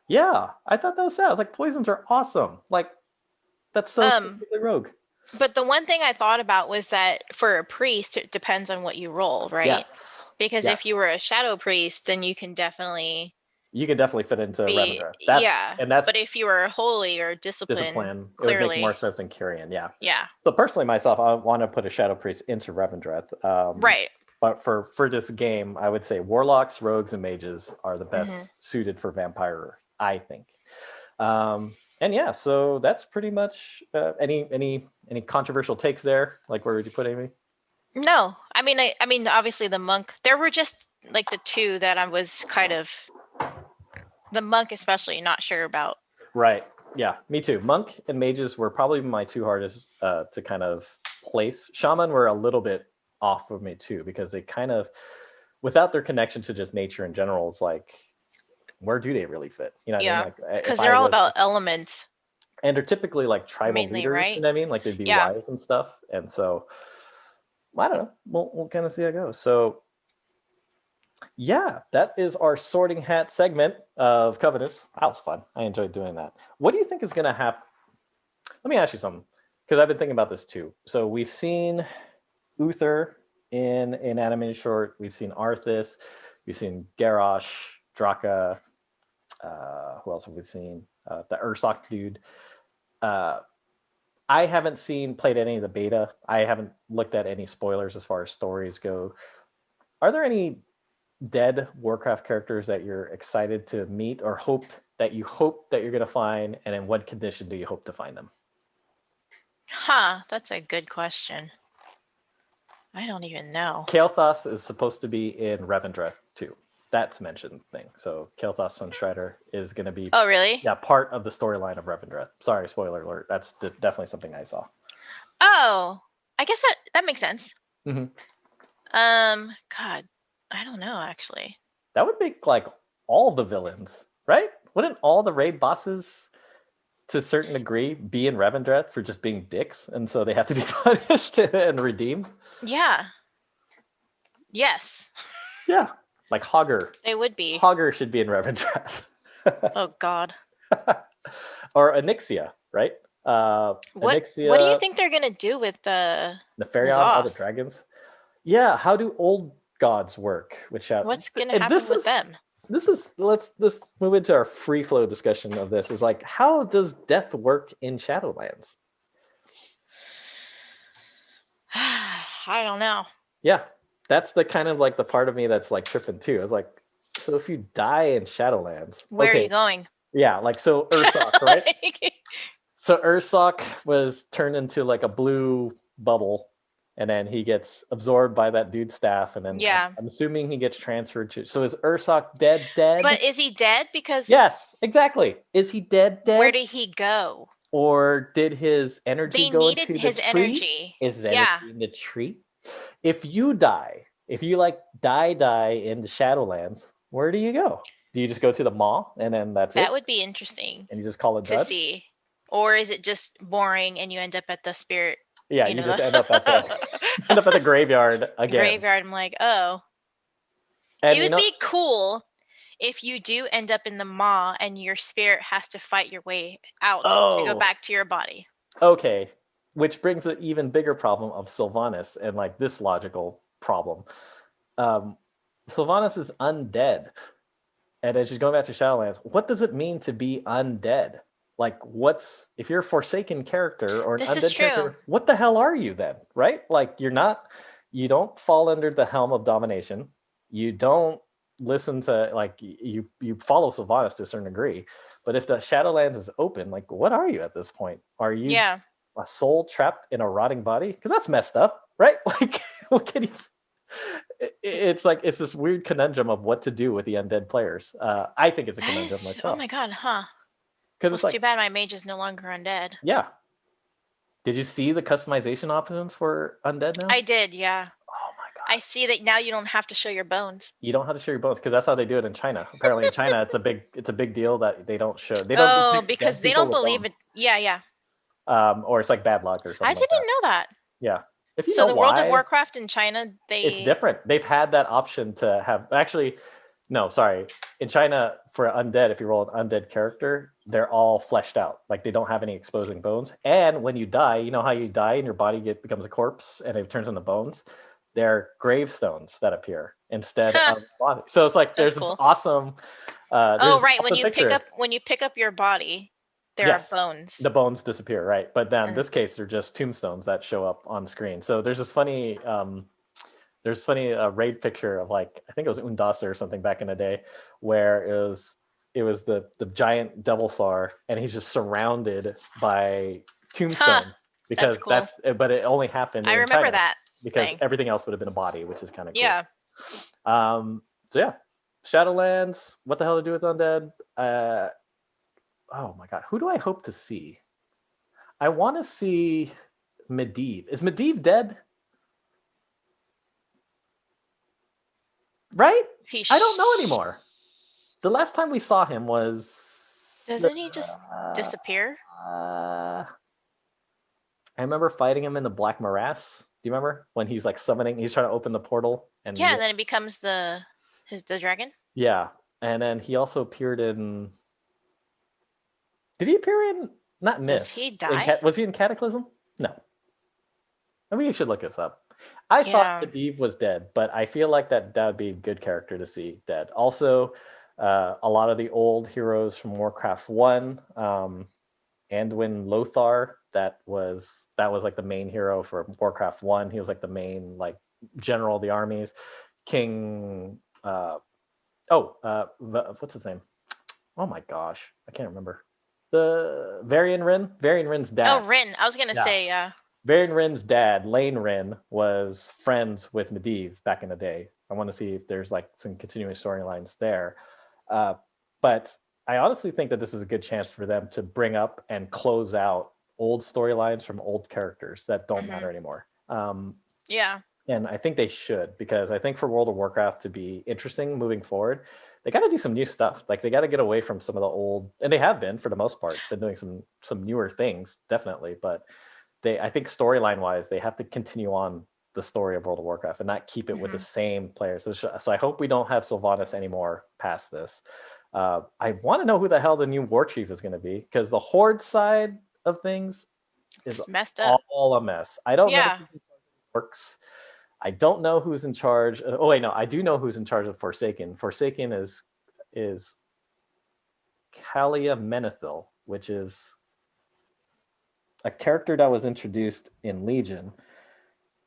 Yeah, I thought that was sad. I was like, poisons are awesome. Like, that's so Um, specifically rogue. but the one thing I thought about was that for a priest, it depends on what you roll, right? Yes. Because if you were Yes. a shadow priest, then you can definitely You can definitely fit into be, Revendreth. yeah. That's But if you were holy or discipline, discipline. It would make more clearly, sense in Kyrian, yeah. yeah. So personally, myself, I want to put a Shadow Priest into Revendreth. Right. But for this game, I would say warlocks, rogues, and mages are the Hmm. best suited for vampire, I think. Um, And yeah, so that's pretty much any controversial takes there. Like, where would you put Amy? No, I mean, obviously the monk. There were just like the two that I was kind of the monk, especially not sure about. Right. Yeah, me too. Monk and mages were probably my two hardest to kind of place. Shaman were a little bit off of me too because they kind of, without their connection to just nature in general, it's like, where do they really fit? You know what I mean? Yeah, Like, if because I they're all was, about elements and they're typically like tribal mainly, leaders. You right? know what I mean? Like they'd be Yeah. wise and stuff. And so I don't know. We'll kind of see how it goes. So yeah, that is our sorting hat segment of covenants. That was fun. I enjoyed doing that. What do you think is going to happen? Let me ask you something, because I've been thinking about this too. So we've seen Uther in an animated short. We've seen Arthas. We've seen Garrosh, Draka. Who else have we seen? The Ursoc dude. Uh, I haven't played any of the beta. I haven't looked at any spoilers as far as stories go. Are there any dead Warcraft characters that you're excited to meet or hope that you're going to find, and in what condition do you hope to find them? Huh, that's a good question. I don't even know. Kael'thas is supposed to be in Revendreth too. That's mentioned thing. So Kael'thas Sunstrider is going to be Oh, really? part of the storyline of Revendreth. Sorry, spoiler alert. That's definitely something I saw. Oh, I guess that makes sense. Mm-hmm. God, I don't know actually. That would make like all the villains, right? Wouldn't all the raid bosses, to a certain degree, be in Revendreth for just being dicks, and so they have to be punished and redeemed? Yeah. Yes. Yeah, like Hogger. They would be. Hogger should be in Revendreth. Oh God. Or Onyxia, right? What Onyxia, do you think they're gonna do with the Nefarion, all the Zoth? dragons. Yeah, how do old gods work? What's gonna And happen with them? let's move into our free flow discussion of this. Is like, how does death work in Shadowlands? I don't know. Yeah, that's the kind of like the part of me that's like tripping too. It's like, so if you die in Shadowlands, Where are okay, you going? yeah, like so Ursoc, right? Like, So Ursoc was turned into like a blue bubble, and then he gets absorbed by that dude's staff, and then yeah. I'm assuming he gets transferred to. So is Ursoc dead? Dead? But is he dead? Because Yes, exactly. Is he dead? where Dead? did he go? Or did his energy They go needed into the his tree? energy. Is his Yeah. energy in the tree? If you die, if you like die in the Shadowlands, where do you go? Do you just go to the maw and then that's it? That would be interesting And you just call it to done? see. Or is it just boring and you end up at the spirit? Yeah, you just end up at the graveyard again. Graveyard. I'm like, oh. And It would be cool if you do end up in the maw and your spirit has to fight your way out to go back to your body. Okay, which brings an even bigger problem of Sylvanas and like this logical problem. Sylvanas is undead, and as she's going back to Shadowlands, what does it mean to be undead? Like, if you're a Forsaken character or an undead character, what the hell are you then, right? Like, you don't fall under the helm of domination. You don't listen to, like, you follow Sylvanas to a certain degree. But if the Shadowlands is open, like, what are you at this point? Are you a soul trapped in a rotting body? Because that's messed up, right? Like, what can you? It's like, it's this weird conundrum of what to do with the undead players. I think it's a conundrum myself. Oh my god, huh? Because it's like, too bad my mage is no longer undead. Yeah. Did you see the customization options for undead now? I did, yeah. Oh my god. I see that now you don't have to show your bones. You don't have to show your bones because that's how they do it in China. Apparently in China it's a big deal that they don't show. They don't because they don't believe it. Yeah. Or it's like bad luck or something. I didn't know that. Yeah. If you know the World of Warcraft in China, it's different. They've had that option to have no, sorry. In China, for undead, if you roll an undead character, they're all fleshed out. Like, they don't have any exposing bones. And when you die, you know how you die and your body becomes a corpse and it turns into bones? They're gravestones that appear instead of body. So it's like there's this awesome. Right. When you pick up your body, there are bones. The bones disappear, right? But then in this case, they're just tombstones that show up on screen. So there's this funny. There's funny raid picture of, like, I think it was Undasa or something back in the day, where it was it was the giant devil sar, and he's just surrounded by Huh. tombstones That's because cool. but it only happened I in remember China that because thing. everything else would have been a body, which is kind of cool. Yeah. So yeah, Shadowlands. What the hell to do with undead? Oh my god, who do I hope to see? I want to see Medivh. Is Medivh dead? Right? I don't know anymore. The last time we saw him was. Doesn't he just disappear? I remember fighting him in the Black Morass. Do you remember when he's like summoning? He's trying to open the portal, and Yeah, and then it becomes the dragon. yeah, and then he also appeared in. Did he appear in not Does Miss? he die? Was he in Cataclysm? No. I mean, you should look this up. I thought Yeah. Medivh was dead, but I feel like that would be a good character to see dead. Also, a lot of the old heroes from Warcraft 1, Anduin Lothar, that was like the main hero for Warcraft 1. He was like the main like general of the armies. King what's his name? Oh my gosh, I can't remember. The Varian Rin's dad. Oh, Rin. I was gonna say, Varian Rin's dad, Lane Rin, was friends with Medivh back in the day. I want to see if there's like some continuing storylines there. But I honestly think that this is a good chance for them to bring up and close out old storylines from old characters that don't matter anymore. Yeah. And I think they should, because I think for World of Warcraft to be interesting moving forward, they got to do some new stuff. Like they got to get away from some of the old, and they have been for the most part, been doing some newer things, definitely. But I think storyline wise, they have to continue on the story of World of Warcraft and not keep it with the same players. So I hope we don't have Sylvanas anymore past this. I want to know who the hell the new war chief is going to be, because the Horde side of things is it's messed up. all a mess. I don't know Yeah. who works. I don't know who's in charge. Oh wait, no, I do know who's in charge of Forsaken. Forsaken is Kalia Menethil, which is a character that was introduced in Legion,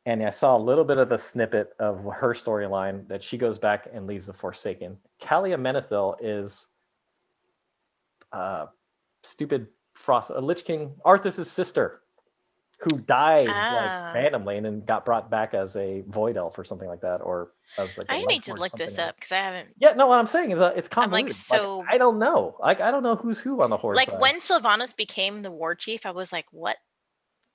and I saw a little bit of a snippet of her storyline that she goes back and leads the Forsaken. Kalia Menethil is stupid Frost, Lich King Arthas' sister, who died like randomly and then got brought back as a void elf or something like that, or as like I need to look this up because I haven't. Yeah, no, what I'm saying is it's convoluted. I'm like, so I don't know. Like I don't know who's who on the Horde like side. when Sylvanas became the war chief, I was like, what?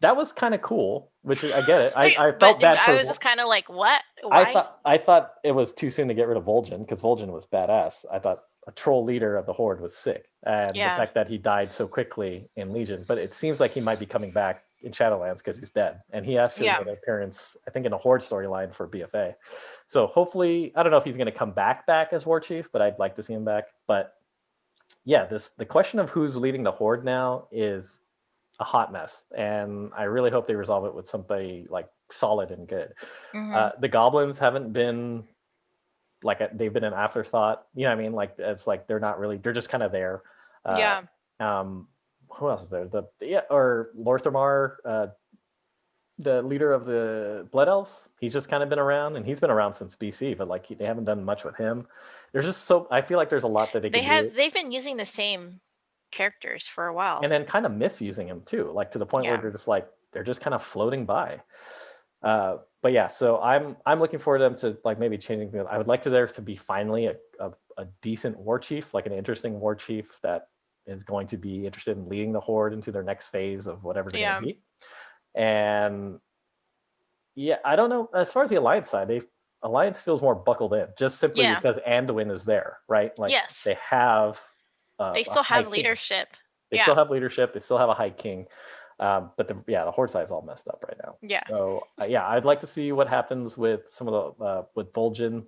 That was kind of cool, which I get it. I felt bad for. I was just kind of like, what? Why? I thought it was too soon to get rid of Vol'jin, because Vol'jin was badass. I thought a troll leader of the Horde was sick, and the fact that he died so quickly in Legion. But it seems like he might be coming back in Shadowlands because he's dead, and he actually made an appearance, I think, in a Horde storyline for BFA. So hopefully, I don't know if he's going to come back as War Chief, but I'd like to see him back. But yeah, the question of who's leading the Horde now is a hot mess, and I really hope they resolve it with somebody like solid and good. The goblins haven't been like they've been an afterthought. You know what I mean? Like it's like they're not really, they're just kind of there. Who else is there? Or Lorthamar, the leader of the Blood Elves. He's just kind of been around, and he's been around since BC, but like they haven't done much with him. There's just I feel like there's a lot that they can do. They've been using the same characters for a while, and then kind of misusing him too, like to the point where they're just kind of floating by. But yeah, so I'm looking forward to them to like maybe changing. I would like there to be finally a decent war chief, like an interesting war chief that is going to be interested in leading the Horde into their next phase of whatever they're going to be. And yeah, I don't know, as far as the Alliance side, Alliance feels more buckled in, just simply because Anduin is there, right? Like they have they still have leadership. They still have leadership. They still have a High King. But the Horde side is all messed up right now. Yeah. So I'd like to see what happens with some of the with Vol'jin.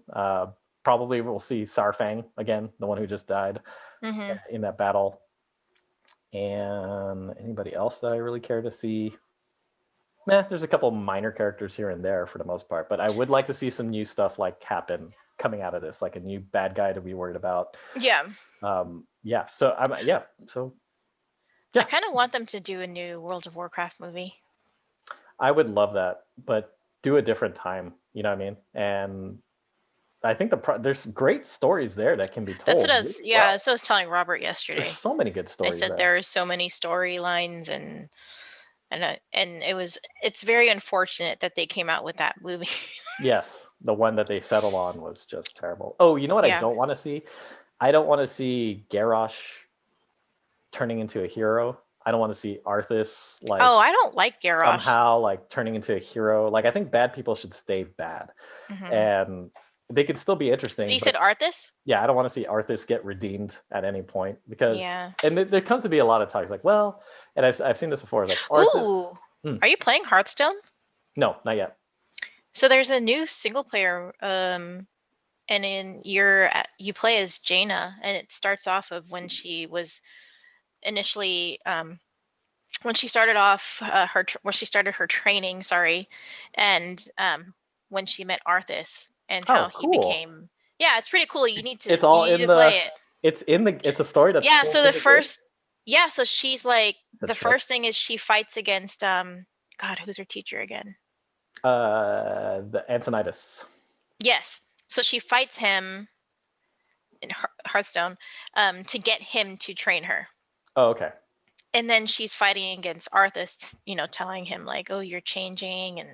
Probably we'll see Sarfang again, the one who just died in that battle. And anybody else that I really care to see? There's a couple minor characters here and there for the most part, but I would like to see some new stuff like happen coming out of this, like a new bad guy to be worried about. Yeah. So I kind of want them to do a new World of Warcraft movie. I would love that, but do a different time. You know what I mean? And I think there's great stories there that can be That's what told I really was. Yeah, well. so I was telling Robert There's yesterday. so many good I stories said there. there are so many storylines, and it's very unfortunate that they came out with that movie. Yes, the one that they settled on was just terrible. Oh, you know what I Yeah. don't want to see? I don't want to see Garrosh turning into a hero. I don't want to see Arthas like Oh, I don't like Garrosh. somehow like turning into a hero. Like I think bad people should stay bad, Hmm. and they could still be But interesting. you said But Arthas? yeah, I don't want to see Arthas get redeemed at any point because, Yeah. and there comes to be a lot of talks like, well, and I've seen this before, like Arthas. Ooh, Hmm, are you playing Hearthstone? no, not yet. So there's a new single player, and you play as Jaina, and it starts off of when she was initially, when she started off when she started her training, sorry, and when she met Arthas and how Oh, he cool. became. Yeah, it's pretty cool. It's You all need in to the. play it. It's a story that's Yeah, told so in the game. so she's like, It's a the trip. first thing is she fights against God, who's her teacher again? The Antonidas. Yes. So she fights him in Hearthstone, to get him to train her. Oh, okay. And then she's fighting against Arthas, telling him like, "Oh, you're changing," and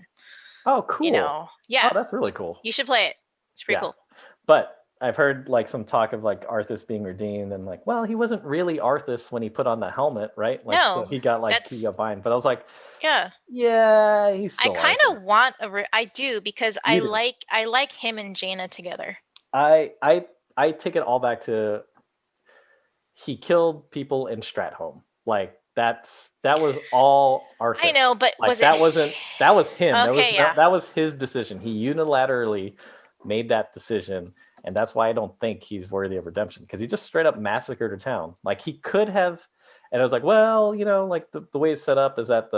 Oh, cool. Oh, yeah, that's really cool. you should play it. It's pretty Yeah, cool. but I've heard like some talk of like Arthas being redeemed and like, well, he wasn't really Arthas when he put on the helmet, right? Like, so No, he that's got bind. But I was like, yeah. yeah, he's I still kind of Arthas. want I do because You do. I like him and Jaina together. I I I take it all back to he killed people in Stratholme. Like that was all I know, Arthas. but Like was it that was him. okay? Yeah. That was his decision. He unilaterally made that decision, and that's why I don't think he's worthy of redemption because he just straight up massacred a town. Like he could have, and I was like, well, like the way it's set up is that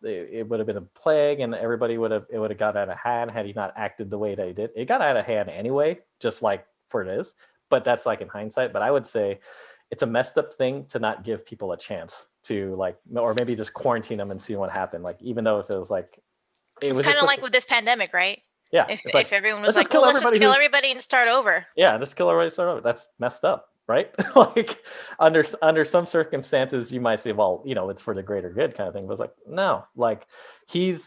it would have been a plague and everybody would have got out of hand had he not acted the way that he did. It got out of hand anyway, just like for it is. But that's like in hindsight. But I would say it's a messed up thing to not give people a chance to like, or maybe just quarantine them and see what happened. Like, even though if it was like, it It's was kind just of such, like with this pandemic, right? yeah, it's like, If everyone was let's just like, "Well, kill let's just everybody kill who's, everybody and start over." yeah, just kill everybody. Start over. That's messed up, right? Like, under some circumstances, you might say, well, it's for the greater good kind of thing. But it's like, no, like, he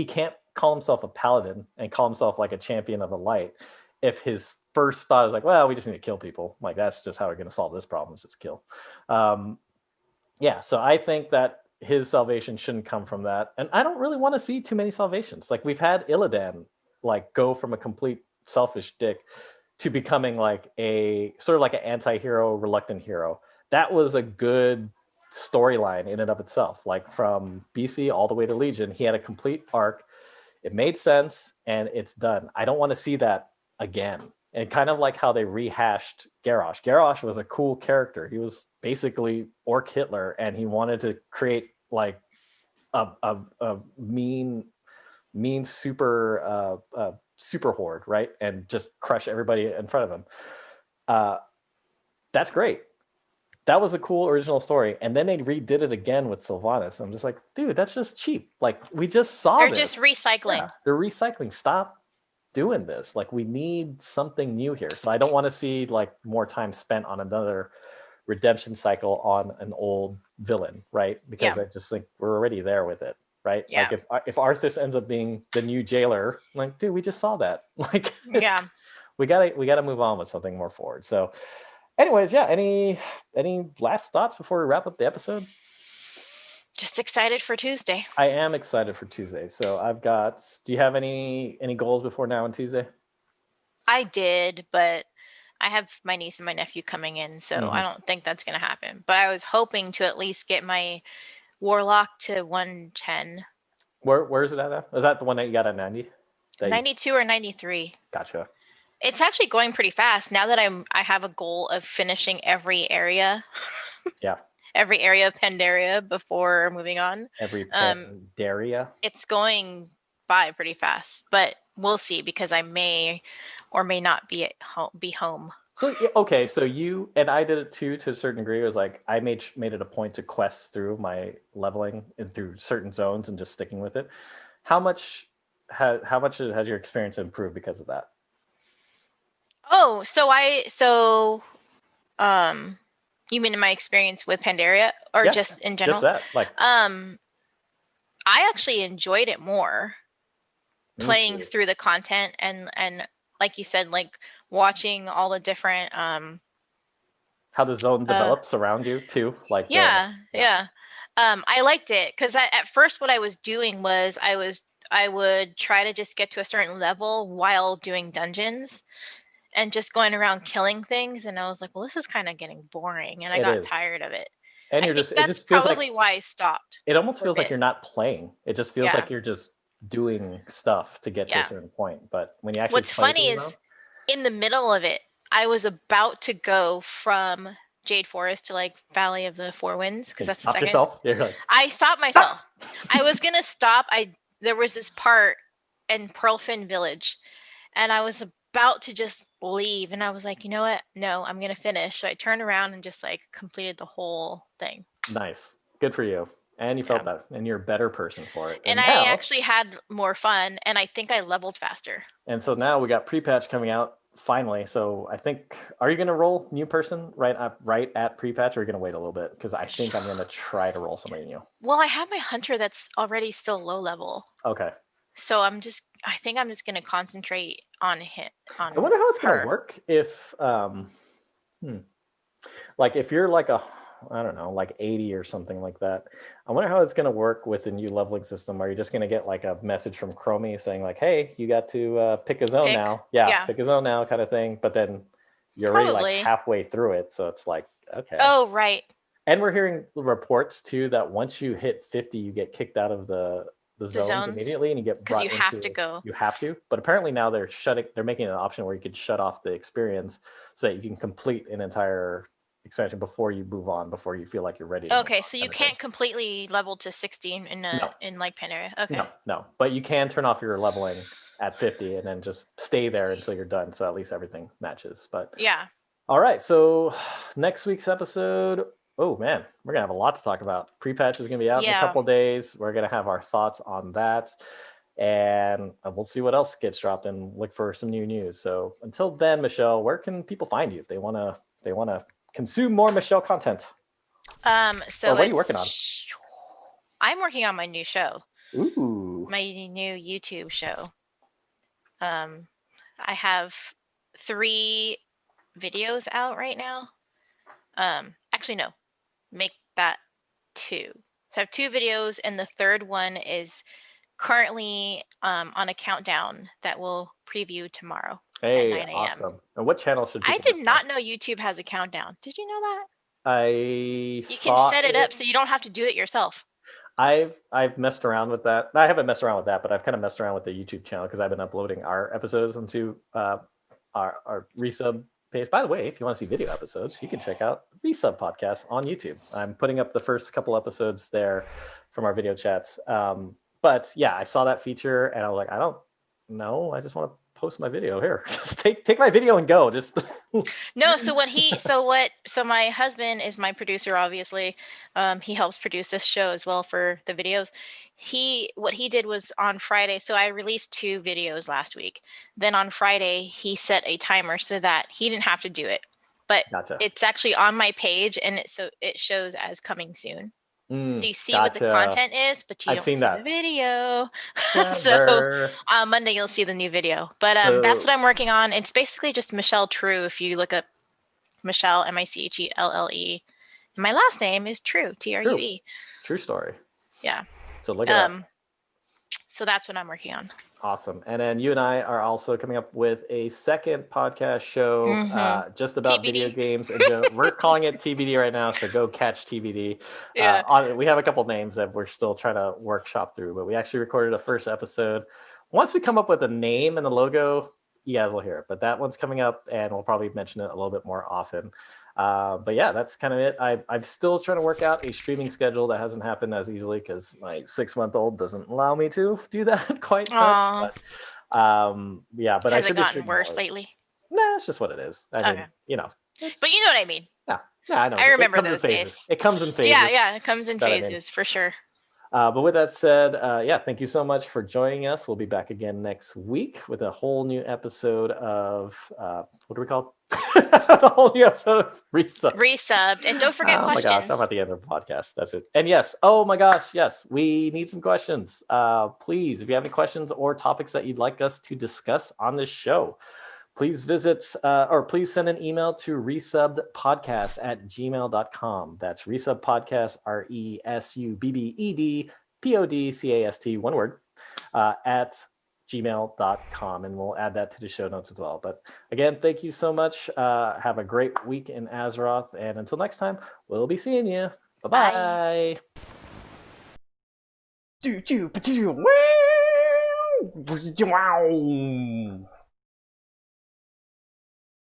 can't call himself a paladin and call himself like a champion of the light if his first thought is like, well, we just need to kill people. Like, that's just how we're going to solve this problem, is just kill. Um, yeah, so I think that his salvation shouldn't come from that, and I don't really want to see too many salvations. Like we've had Illidan like go from a complete selfish dick to becoming like a sort of like an anti-hero, reluctant hero. That was a good storyline in and of itself. Like from BC all the way to Legion, he had a complete arc. It made sense and it's done. I don't want to see that again. And kind of like how they rehashed Garrosh. Garrosh was a cool character. He was basically Orc Hitler, and he wanted to create like a mean super horde, right? And just crush everybody in front of him. Uh, that's great. That was a cool original story. And then they redid it again with Sylvanas. I'm just like, dude, that's just cheap. Like we just saw They're just this. Yeah, recycling. they're recycling. Stop doing this. Like we need something new here. So I don't want to see like more time spent on another redemption cycle on an old villain, right? Because Yeah. I just think we're already there with it, right? Yeah. Like if Arthas ends up being the new jailer, like, dude, we just saw that. Like Yeah. we gotta move on with something more forward. So anyways, yeah, any last thoughts before we wrap up the episode? Just excited for Tuesday. I am excited for Tuesday. So do you have any goals before now on Tuesday? I did, but I have my niece and my nephew coming in, so I Mm-hmm. don't think that's going to happen. But I was hoping to at least get my warlock to 110. Where is it at? Is that the one that you got at 90? 92 or 93. Gotcha. It's actually going pretty fast now that I have a goal of finishing Yeah. every area of Pandaria before moving on. Every Um, Pandaria. it's going by pretty fast, but we'll see because I may or may not be home. So okay, so you and I did it too to a certain degree. It was like I made it a point to quest through my leveling and through certain zones and just sticking with it. How much has your experience improved because of that? Oh, um, you mean in my experience with Pandaria or Yeah, just in just general? that. Like, Um, I actually enjoyed it more me playing too. through the content and like you said, like watching all the different How the zone uh develops around you too. Like the yeah, yeah, yeah. I liked it because at first what I was doing was I would try to just get to a certain level while doing dungeons and just going around killing things, and I was like, well, this is kind of getting boring, and I it got is. tired of it. And I you're think just it that's just feels like probably why I stopped it almost for a feels like bit. you're not playing. It just feels Yeah, like you're just doing stuff to get to a yeah. certain point. But when you actually What's play through funny the zone, is in the middle of it, I was about to go from Jade Forest to like Valley of the Four Winds because and you that's the stopped second. yourself. You're like, I stopped stop. myself. I was gonna stop. I There was this part in Pearlfin Village, and I was about to just leave, and I was like, you know what? No, I'm gonna finish. So I turned around and just like completed the whole thing. Nice, good for you. And you felt Yeah. that, and you're a better person for it. And And I now, actually had more fun, and I think I leveled faster. and so now we got pre-patch coming out finally. So I think, are you going to roll new person right at pre-patch, or are you going to wait a little bit? Because I think I'm going to try to roll somebody new. Well, I have my hunter that's already still low level. Okay. So I think I'm just gonna concentrate on him, I on wonder how it's going to her. work if hmm, like if you're like a, I don't know, like 80 or something like that. I wonder how it's going to work with the new leveling system. Are you just going to get like a message from Chromie saying like, hey, you got to pick a zone Pick, now? Yeah, yeah, pick a zone now, kind of thing. But then you're already like probably. halfway through it, so it's like, okay. Oh, right, And we're hearing reports too that once you hit 50, you get kicked out of the the zones zones, immediately, and you get because brought you have to into, go. you have to. But apparently now they're making an option where you could shut off the experience so that you can complete an entire expansion before you move on, before you feel like you're ready to move Okay, on, so you kind of thing. can't completely level to 16 No, in like Pandaria. no, Okay. no. But you can turn off your leveling at 50 and then just stay there until you're done, so at least everything matches. But Yeah. all right, so next week's episode. Oh man, we're gonna have a lot to talk about. Pre-patch is gonna be out in a Yeah. couple of days. We're gonna have our thoughts on that, and we'll see what else gets dropped and look for some new news. So until then, Michelle, where can people find you if they wanna consume more Michelle content? Or So what are you working on? I'm working on my new show, Ooh, my new YouTube show. Um, I have 3 videos out right now. Actually, no, make that 2. So I have 2 videos, and the third one is currently on a countdown that will preview tomorrow at hey, 9 a.m. awesome. And what channel should I people did look for? not know YouTube has a countdown. Did you know that? I You can saw set it it. up so you don't have to do it yourself. I've messed around with that. I haven't messed around with that, but I've kind of messed around with the YouTube channel because I've been uploading our episodes into our resub page. By the way, if you want to see video episodes, you can check out Resub Podcast on YouTube. I'm putting up the first couple episodes there from our video chats. But yeah, I saw that feature and I was like, I don't know. I just want to post my video here. Just take my video and go. Just No, so my husband is my producer, obviously. He helps produce this show as well for the videos. What he did was on Friday, so I released 2 videos last week. Then on Friday, he set a timer so that he didn't have to do it. But gotcha. it's actually on my page, and it shows as coming soon. So you see what the Gotcha. content is, but you I've don't seen see the that. video. So Clever. on Monday you'll see the new video. But that's So what I'm working on. It's basically just Michelle True. If you look up Michelle, Michelle. My last name is True, true. True. True story. Yeah. So look it up. Um. So that's what I'm working on. Awesome. And then you and I are also coming up with a second podcast show just about video TBD. games. And we're calling it TBD right now, so go catch TBD. Yeah. We have a couple names that we're still trying to workshop through, but we actually recorded a first episode. Once we come up with a name and the logo, you guys will hear it. But that one's coming up, and we'll probably mention it a little bit more often. But yeah, that's kind of it. I'm still trying to work out a streaming schedule that hasn't happened as easily because my 6-month-old doesn't allow me to do that quite much. Aw. But yeah, but I Has it should be gotten streaming more. worse lately? Nah, it's just what it is. I mean, Okay. it's But you know what I mean. yeah, yeah. I know. I It remember comes in those phases. days. It comes in Yeah, phases. yeah. It comes in That I mean. phases for sure. But with that said, yeah, thank you so much for joining us. We'll be back again next week with a whole new episode of what do we call it? A whole new episode of Resubbed. Resubbed. And don't forget Oh my gosh, questions. I'm at the end of the podcast. That's it. And yes, oh my gosh, yes, we need some questions. Please, if you have any questions or topics that you'd like us to discuss on this show, please visit or please send an email to resubbedpodcast@gmail.com. That's resubbedpodcast, resubbedpodcast, one word, at gmail.com. And we'll add that to the show notes as well. But again, thank you so much. Have a great week in Azeroth. And until next time, we'll be seeing you. Bye-bye. Bye. Wow.